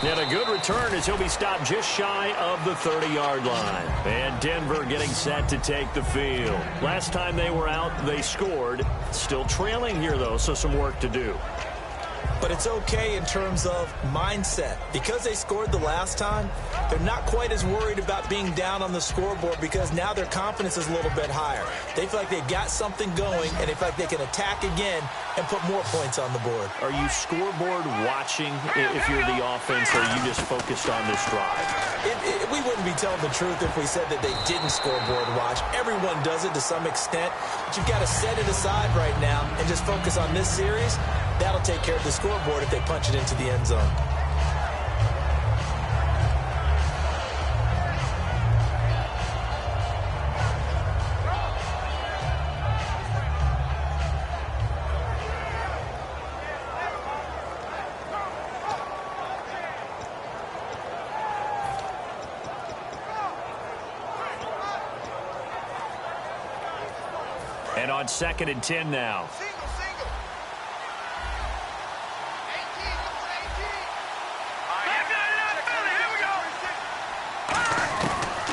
And a good return as he'll be stopped just shy of the 30-yard line. And Denver getting set to take the field. Last time they were out, they scored. Still trailing here, though, so some work to do. But it's okay in terms of mindset. Because they scored the last time, they're not quite as worried about being down on the scoreboard because now their confidence is a little bit higher. They feel like they've got something going, and they feel like they can attack again and put more points on the board. Are you scoreboard watching if you're the offense, or are you just focused on this drive? We wouldn't be telling the truth if we said that they didn't scoreboard watch. Everyone does it to some extent, but you've got to set it aside right now and just focus on this series. That'll take care of the scoreboard if they punch it into the end zone. And on 2nd and 10 now.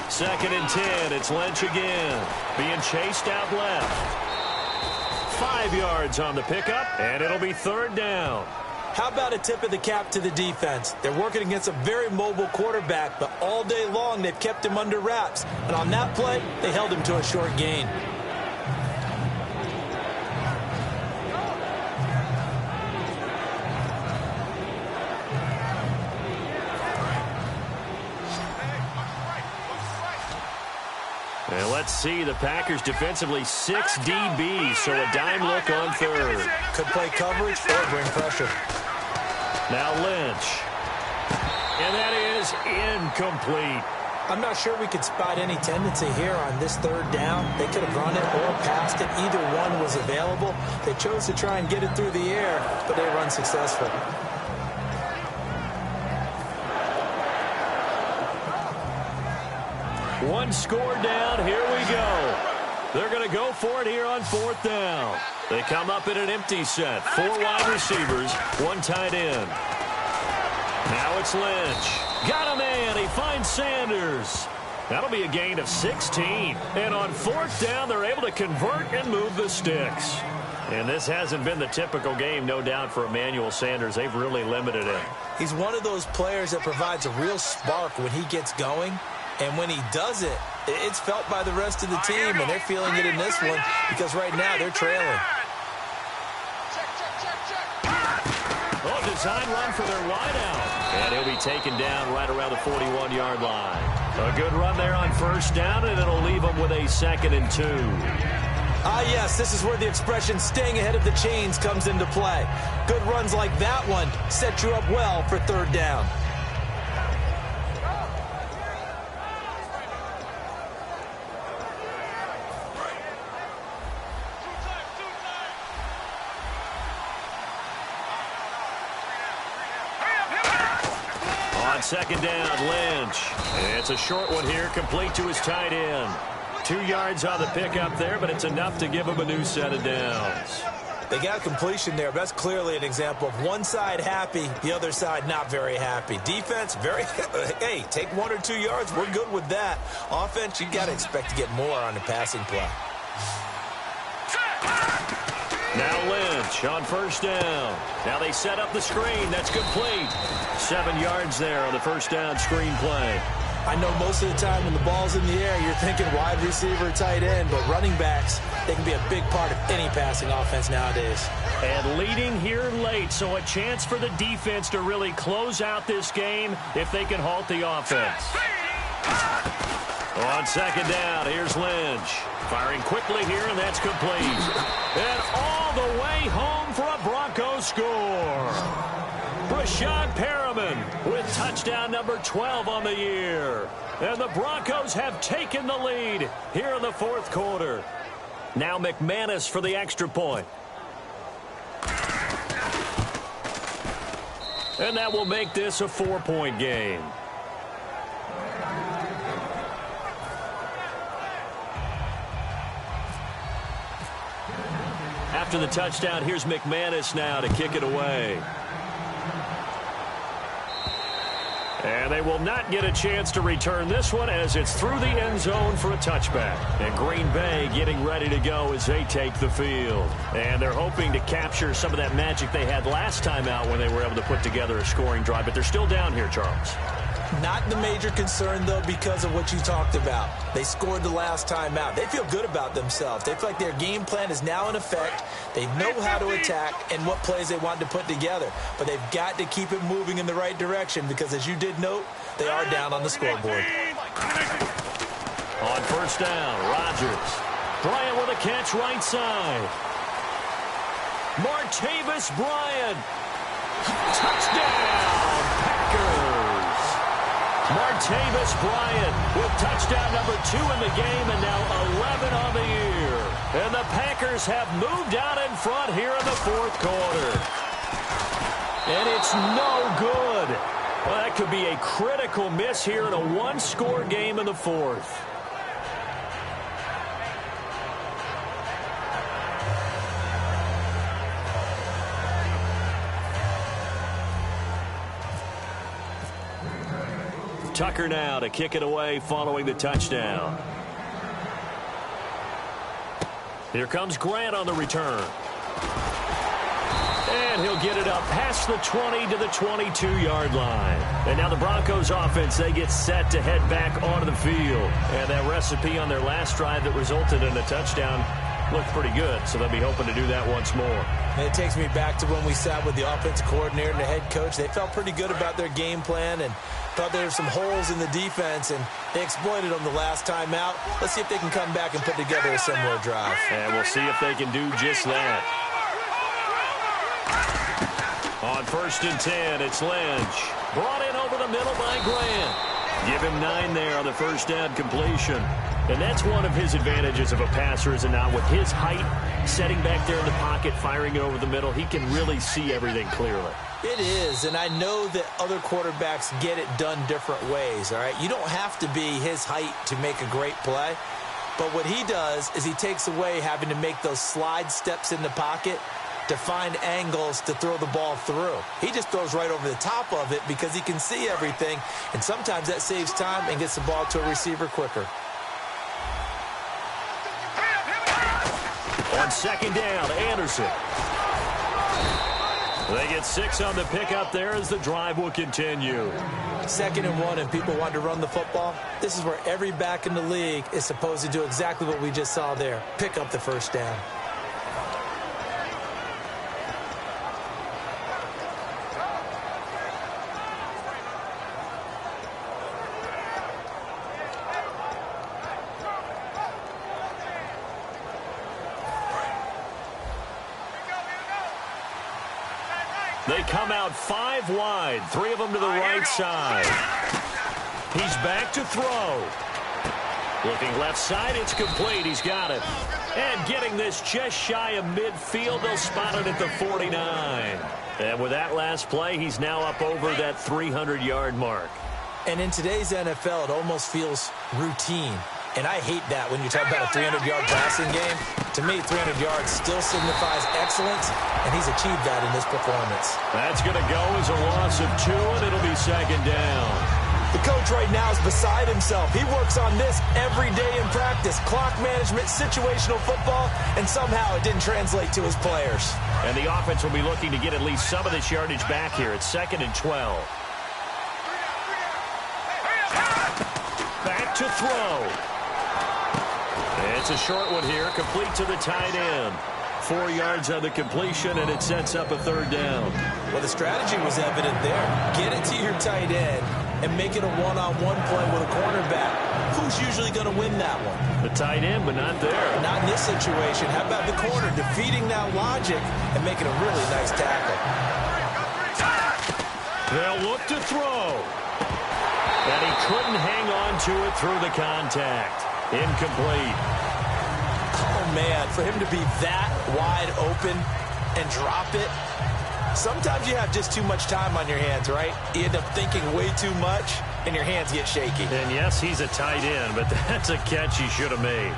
Second and 10, it's Lynch again, being chased out left. 5 yards on the pickup, and it'll be 3rd down. How about a tip of the cap to the defense? They're working against a very mobile quarterback, but all day long they've kept him under wraps. And on that play, they held him to a short gain. And let's see, the Packers defensively 6 DBs, so a dime look on third. Could play coverage or bring pressure. Now Lynch. And that is incomplete. I'm not sure we could spot any tendency here on this third down. They could have run it or passed it. Either one was available. They chose to try and get it through the air, but they run successful. One score down. Here we go. They're going to go for it here on fourth down. They come up in an empty set. 4 wide receivers, 1 tight end. Now it's Lynch. Got a man. He finds Sanders. That'll be a gain of 16. And on fourth down, they're able to convert and move the sticks. And this hasn't been the typical game, no doubt, for Emmanuel Sanders. They've really limited him. He's one of those players that provides a real spark when he gets going. And when he does it, it's felt by the rest of the team, and they're feeling it in this one because right now they're trailing. Oh, design run for their wideout. And he'll be taken down right around the 41-yard line. A good run there on first down, and it'll leave them with a 2nd and 2. Ah, yes, this is where the expression staying ahead of the chains comes into play. Good runs like that one set you up well for third down. Second down, Lynch. And it's a short one here, complete to his tight end. 2 yards on the pickup there, but it's enough to give him a new set of downs. They got completion there, but that's clearly an example of one side happy, the other side not very happy. Defense, very, hey, take 1 or 2 yards, we're good with that. Offense, you got to expect to get more on the passing play. Now Lynch on first down. Now they set up the screen. That's complete. 7 yards there on the first down screen play. I know most of the time when the ball's in the air, you're thinking wide receiver, tight end, but running backs, they can be a big part of any passing offense nowadays. And leading here late, so a chance for the defense to really close out this game if they can halt the offense. On second down, here's Lynch. Firing quickly here, and that's complete. And all the way home for a Broncos score. Rashad Perriman with touchdown number 12 on the year. And the Broncos have taken the lead here in the fourth quarter. Now McManus for the extra point. And that will make this a 4-point game. After the touchdown, here's McManus now to kick it away. And they will not get a chance to return this one as it's through the end zone for a touchback. And Green Bay getting ready to go as they take the field. And they're hoping to capture some of that magic they had last time out when they were able to put together a scoring drive. But they're still down here, Charles. Not the major concern, though, because of what you talked about. They scored the last time out. They feel good about themselves. They feel like their game plan is now in effect. They know how to attack and what plays they want to put together. But they've got to keep it moving in the right direction because, as you did note, they are down on the scoreboard. On first down, Rodgers. Bryant with a catch right side. Martavis Bryant. Touchdown, Packers. Martavis Bryant with touchdown number 2 in the game and now 11 on the year. And the Packers have moved out in front here in the fourth quarter. And it's no good. Well, that could be a critical miss here in a one-score game in the fourth. Tucker now to kick it away following the touchdown. Here comes Grant on the return. And And he'll get it up past the 20 to the 22-yard line. And now the Broncos offense, they get set to head back onto the field. And that recipe on their last drive that resulted in a touchdown looked pretty good, so they'll be hoping to do that once more. And it takes me back to when we sat with the offensive coordinator and the head coach. They felt pretty good about their game plan and thought there were some holes in the defense, and they exploited them the last time out. Let's see if they can come back and put together a similar drive. And we'll see if they can do just that. On 1st and 10, it's Lynch. Brought in over the middle by Grant. Give him 9 there on the first down completion. And that's one of his advantages of a passer, is it not? With his height, setting back there in the pocket, firing it over the middle, he can really see everything clearly. It is, and I know that other quarterbacks get it done different ways, all right? You don't have to be his height to make a great play. But what he does is he takes away having to make those slide steps in the pocket to find angles to throw the ball through. He just throws right over the top of it because he can see everything, and sometimes that saves time and gets the ball to a receiver quicker. On 2nd down, Anderson. They get 6 on the pickup there as the drive will continue. 2nd and 1, and people want to run the football. This is where every back in the league is supposed to do exactly what we just saw there. Pick up the first down. They come out 5 wide, 3 of them to the right side. He's back to throw. Looking left side, it's complete. He's got it. And getting this just shy of midfield, they'll spot it at the 49. And with that last play, he's now up over that 300-yard mark. And in today's NFL, it almost feels routine. And I hate that when you talk about a 300-yard passing game. To me, 300 yards still signifies excellence, and he's achieved that in this performance. That's going to go as a loss of 2, and it'll be 2nd down. The coach right now is beside himself. He works on this every day in practice. Clock management, situational football, and somehow it didn't translate to his players. And the offense will be looking to get at least some of this yardage back here. It's 2nd and 12. Back to throw. It's a short one here, complete to the tight end. 4 yards on the completion, and it sets up a 3rd down. Well, the strategy was evident there. Get it to your tight end and make it a one-on-one play with a cornerback. Who's usually going to win that one? The tight end, but not there. Not in this situation. How about the corner defeating that logic and making a really nice tackle? They'll look to throw. And he couldn't hang on to it through the contact. Incomplete. Oh, man, for him to be that wide open and drop it. Sometimes you have just too much time on your hands, right? You end up thinking way too much, and your hands get shaky. And yes, he's a tight end, but that's a catch he should have made.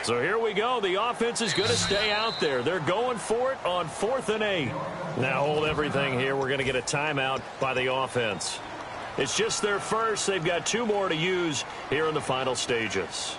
So here we go. The offense is going to stay out there. They're going for it on 4th and 8. Now hold everything here. We're going to get a timeout by the offense. It's just their first. They've got 2 more to use here in the final stages.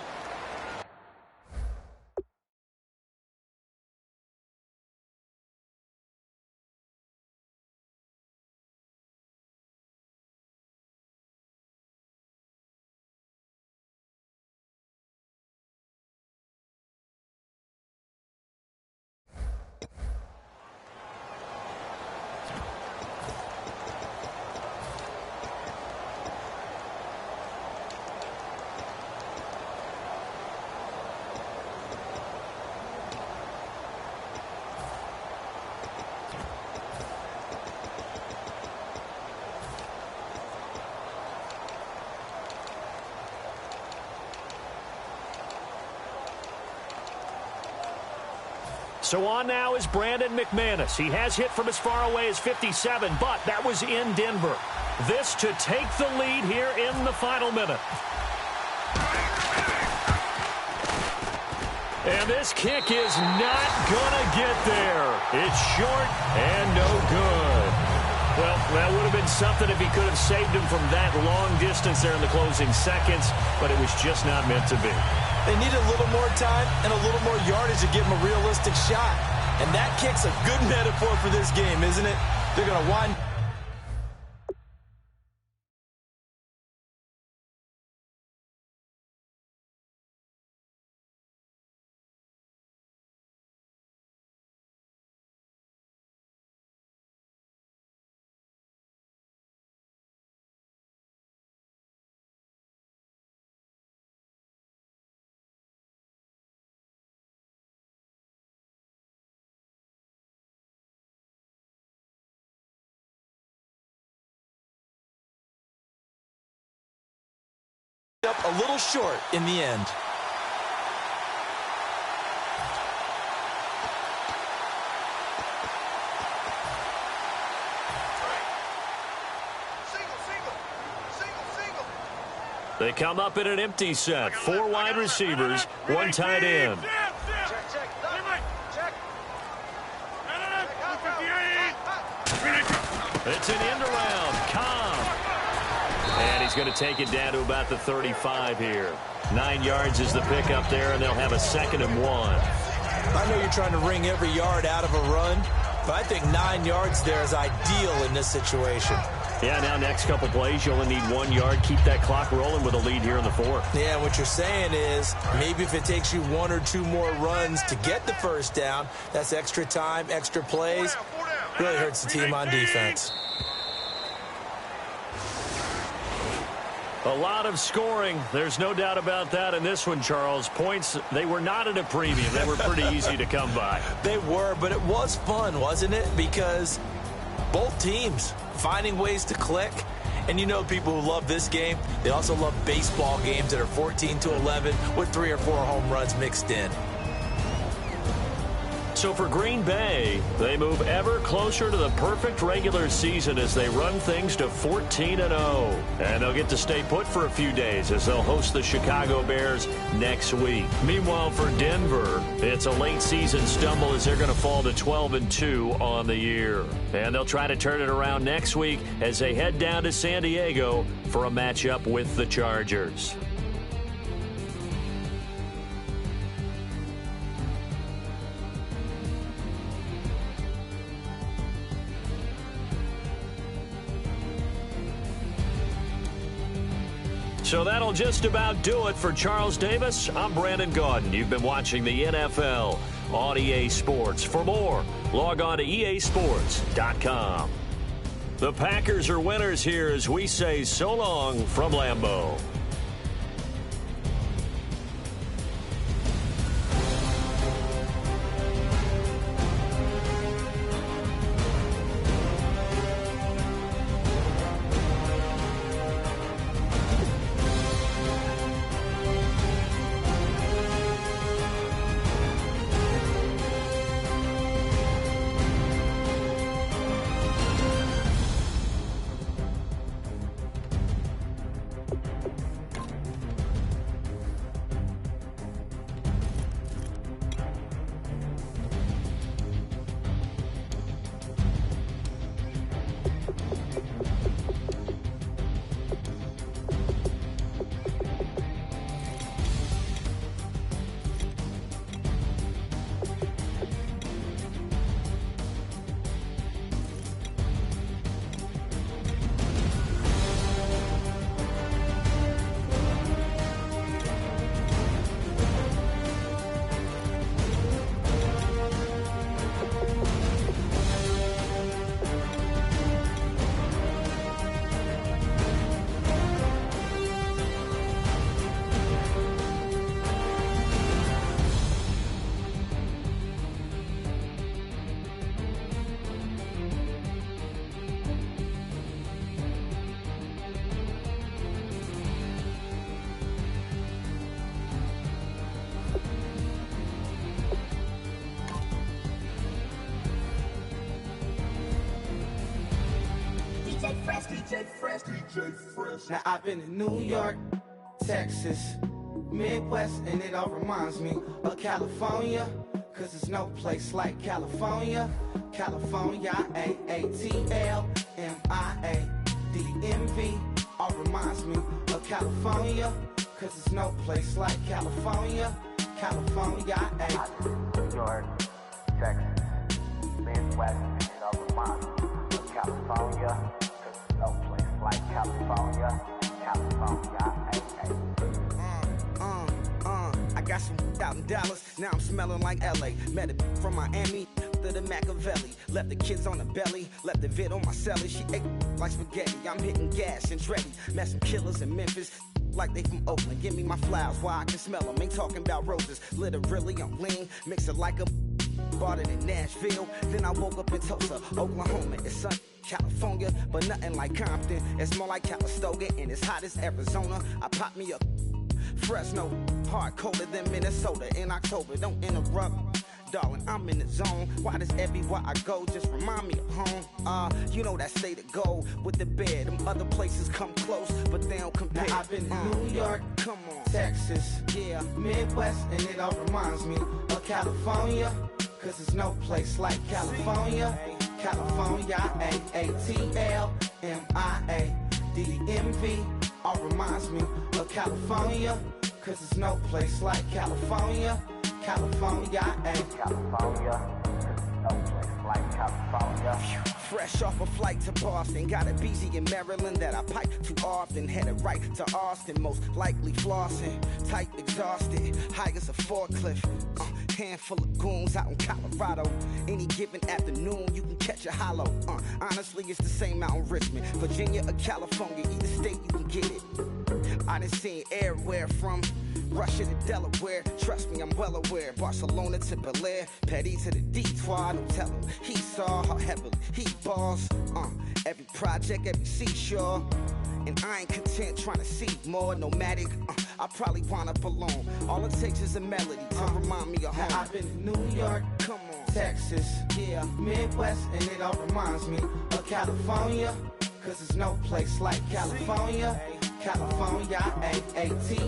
So on now is Brandon McManus. He has hit from as far away as 57, but that was in Denver. This to take the lead here in the final minute. And this kick is not going to get there. It's short and no good. Well, that would have been something if he could have saved him from that long distance there in the closing seconds, but it was just not meant to be. They need a little more time and a little more yardage to give him a realistic shot. And that kick's a good metaphor for this game, isn't it? They're going to wind... up a little short in the end. They come up in an empty set. 4 wide receivers, 1 tight end. It's an end around. And he's going to take it down to about the 35 here. 9 yards is the pickup there, and they'll have a 2nd and 1. I know you're trying to wring every yard out of a run, but I think 9 yards there is ideal in this situation. Yeah, now next couple plays, you only need 1 yard. Keep that clock rolling with a lead here in the 4th. Yeah, what you're saying is maybe if it takes you 1 or 2 more runs to get the first down, that's extra time, extra plays. Really hurts the team on defense. A lot of scoring. There's no doubt about that in this one, Charles. Points, they were not at a premium. They were pretty easy to come by. They were, but it was fun, wasn't it? Because both teams finding ways to click. And you know people who love this game, they also love baseball games that are 14-11 with 3 or 4 home runs mixed in. So for Green Bay, they move ever closer to the perfect regular season as they run things to 14-0. And they'll get to stay put for a few days as they'll host the Chicago Bears next week. Meanwhile, for Denver, it's a late season stumble as they're going to fall to 12-2 on the year. And they'll try to turn it around next week as they head down to San Diego for a matchup with the Chargers. So that'll just about do it for Charles Davis. I'm Brandon Gaudin. You've been watching the NFL on EA Sports. For more, log on to easports.com. The Packers are winners here as we say so long from Lambeau. Now I've been in New York, Texas, Midwest, and it all reminds me of California, cause there's no place like California. California, A-A-T-L-M-I-A-D-M-V, all reminds me of California, cause there's no place like California. California, New York, Texas, Midwest, and it all reminds me of California, cause there's no place like California. California, I got some out in Dallas, now I'm smelling like LA. Met it from Miami to the Machiavelli. Left the kids on the belly, left the vid on my celly. She ate like spaghetti, I'm hitting gas and Dreddy. Met some killers in Memphis, like they from Oakland. Give me my flowers while I can smell them. Ain't talking about roses, literally I'm lean. Mix it like a bought it in Nashville. Then I woke up in Tulsa, Oklahoma. It's sun, California, but nothing like Compton. It's more like Calistoga, and it's hot as Arizona. I pop me up Fresno, hard colder than Minnesota in October. Don't interrupt, darling, I'm in the zone. Why does everywhere I go just remind me of home? You know that state of gold with the bed. Them other places come close, but they don't compare. Now I've been to New York, come on, Texas, yeah, Midwest, and it all reminds me of California, cause there's no place like California. California, A-A-T-L-M-I-A-D-M-V, all reminds me of California, cause there's no place like California. California, California, no place like California. Fresh off a flight to Boston, got a BZ in Maryland that I pipe too often. Headed right to Austin, most likely flossing. Tight, exhausted, high as a forklift. Handful of goons out in Colorado. Any given afternoon, you can catch a hollow. Honestly, it's the same out in Richmond, Virginia or California. Either state, you can get it. I done seen everywhere from Russia to Delaware, trust me, I'm well aware. Barcelona to Bel Air, Petty to the Detroit. Don't tell him he saw how heavily he balls. Every project, every seashore. And I ain't content trying to see more nomadic. I probably wind up alone. All it takes is a melody to remind me of home. Now I've been to New York, come on, Texas, yeah, Midwest, and it all reminds me of California, cause there's no place like California. California, A-A-T-L-M-I-A-D-M-V,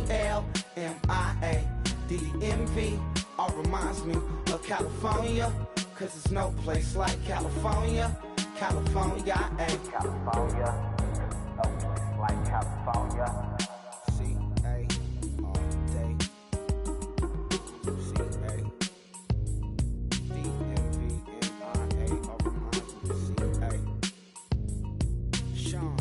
all reminds me of California, cause there's no place like California. California, California, no place like California. C-A, all day. C-A, D-M-V-M-I-A, all reminds me of C-A. Sean.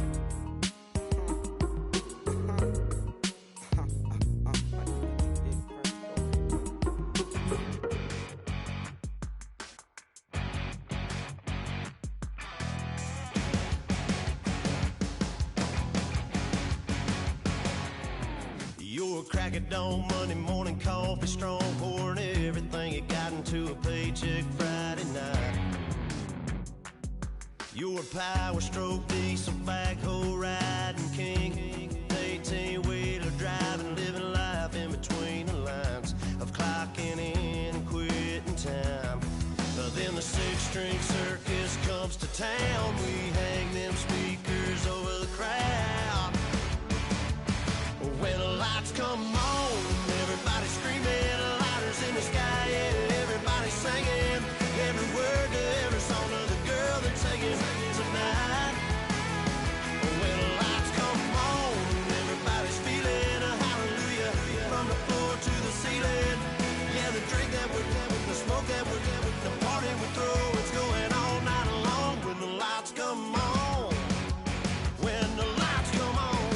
You're a crack at dawn, Monday morning coffee, strong, pouring everything you got into a paycheck Friday night. You're a power stroke, diesel backhoe riding king, 18-wheeler driving, living life in between the lines of clocking in and quitting time. Then the six-string circus comes to town. We hang them speakers over the crowd. When the lights come on, everybody's screaming, lighters in the sky, yeah, everybody's singing every word to every song of the girl they're taking tonight. When the lights come on, everybody's feeling a hallelujah from the floor to the ceiling. Yeah, the drink that we're having, the smoke that we're having, the party we throw, it's going all night long. When the lights come on, when the lights come on.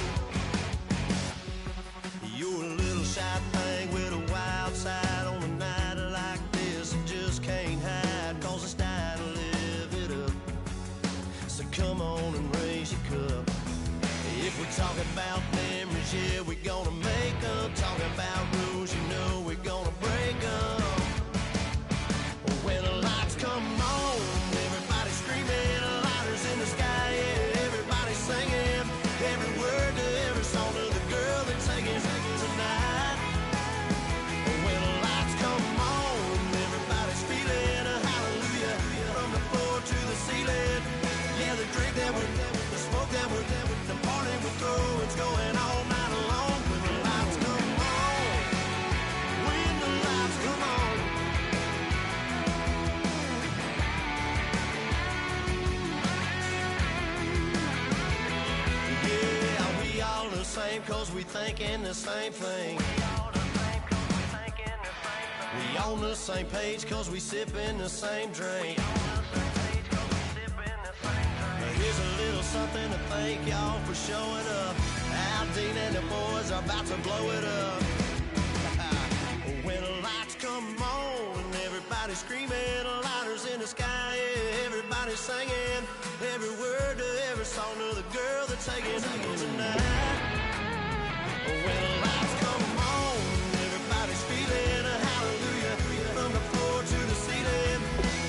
You're a little shy thing with a wild side on a night like this. You just can't hide, cause it's time to live it up. So come on and raise your cup. If we're talking about memories, yeah, we're gonna make them. Talking about rules, you know we're gonna break them. When the lights come on, everybody's screaming, lighters in the sky, yeah, everybody's singing every word to every song of the girl they're taking tonight. When the lights come on, everybody's feeling a hallelujah from the floor to the ceiling. Yeah, the drink that we're, the smoke that same cause we thinking the same thing. We on the same page cause we sipping the same drink. Here's a little something to thank y'all for showing up. Al Dean and the boys are about to blow it up. When the lights come on and everybody's screaming, lighters in the sky, yeah, everybody's singing every word to every song of the girl they're taking home tonight. When the lights come on, everybody's feeling a hallelujah from the floor to the ceiling.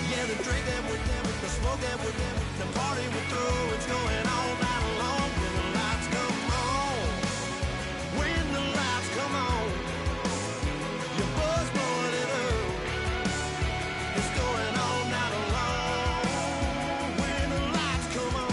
Yeah, the drink that we're them, the smoke that we're them, the party we're through, it's going all night long. When the lights come on, when the lights come on, your buzz blowing it up, it's going all night long. When the lights come on.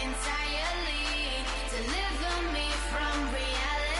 Entirely deliver me from reality.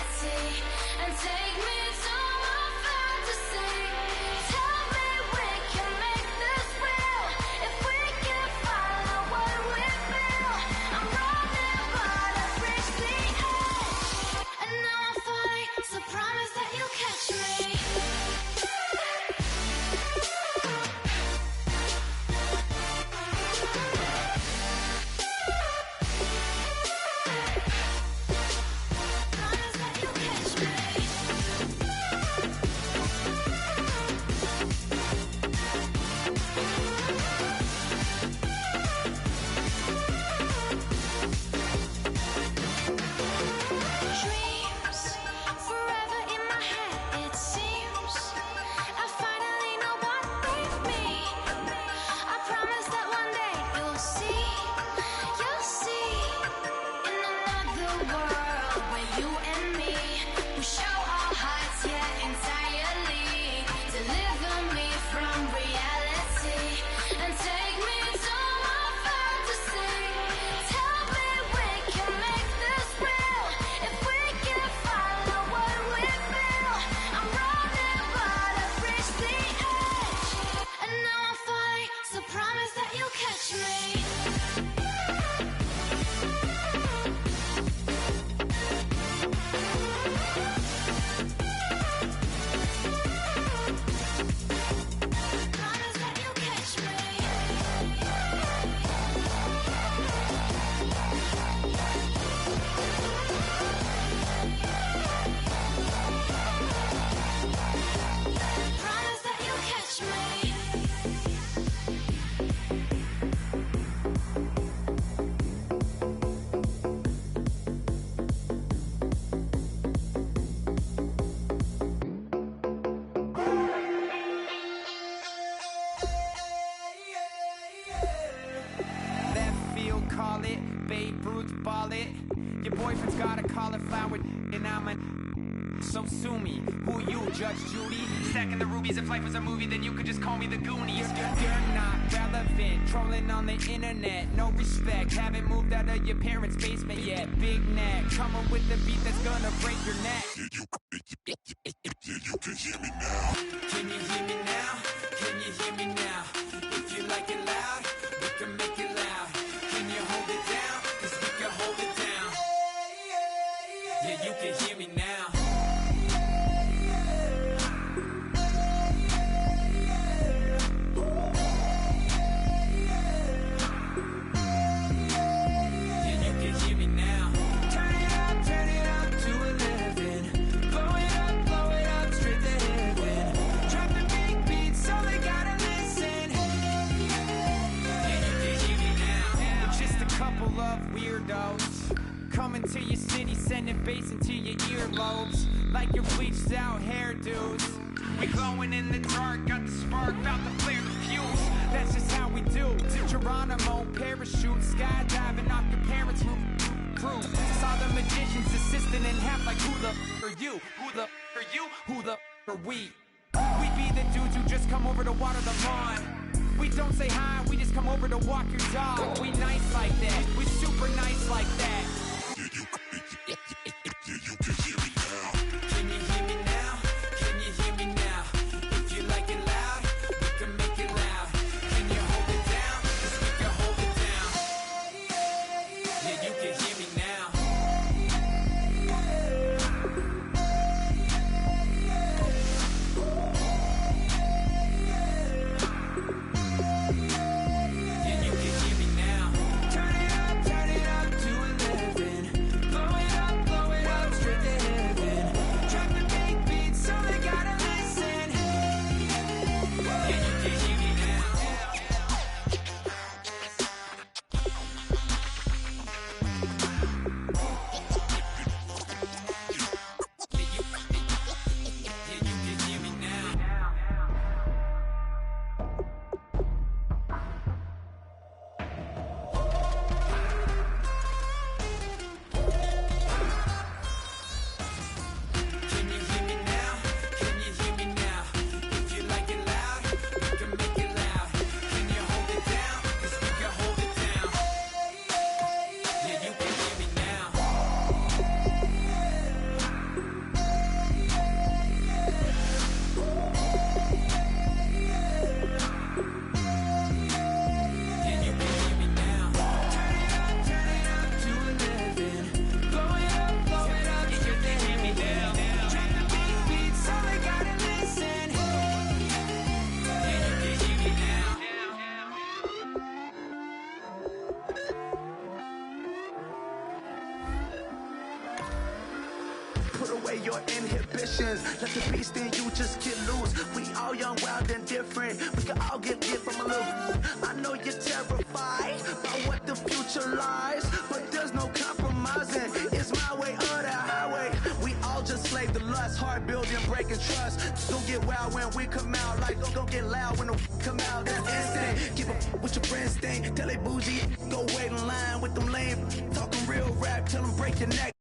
call it. Babe Ruth, ball it. Your boyfriend's got a cauliflower, and I'm a... So sue me. Who you, Judge Judy? Stacking the rubies. If life was a movie, then you could just call me the Goonies. You're not relevant. Trolling on the internet. No respect. Haven't moved out of your parents' basement yet. Big neck. Coming with the beat that's gonna break your neck. You can hear me now. Can you hear me now? Can you hear me now? If you like it loud, we can make it loud. Can you hold it down? 'Cause we can hold it down. Yeah, you can hear me now. Coming to your city, sending bass into your earlobes, like your bleached out hairdos. We glowing in the dark, got the spark, about to flare the fuse. That's just how we do. To Geronimo, parachute, skydiving off your parents' roof. Saw the magician's assistant in half, like who the are you? Who the are you? Who the are we? We be the dudes who just come over to water the lawn. We don't say hi, we just come over to walk your dog. We nice like that, we super nice like that. You can hear me now. Can you hear me now? Can you hear me now? If you like it loud, we can make it loud. Can you hold it down? 'Cause we can hold it down. Yeah, you can hear me now. Yeah, you can hear me now. Turn it up to 11. Blow it up straight to heaven. Drop the big beat so they gotta listen. Yeah, you can hear me now. Put away your inhibitions. Let the beast in you just get loose. We all young, wild, and different. We can all get from a little. I know you're terrified about what the future lies, but there's no compromising. It's my way or the highway. We all just slave the lust, heart building, breaking trust. Don't get wild when we come out. Like don't get loud when the come out. That's instant. Keep up with your friends thing. Tell they bougie, go wait in line with them lame. Talking real rap, tell them break your neck.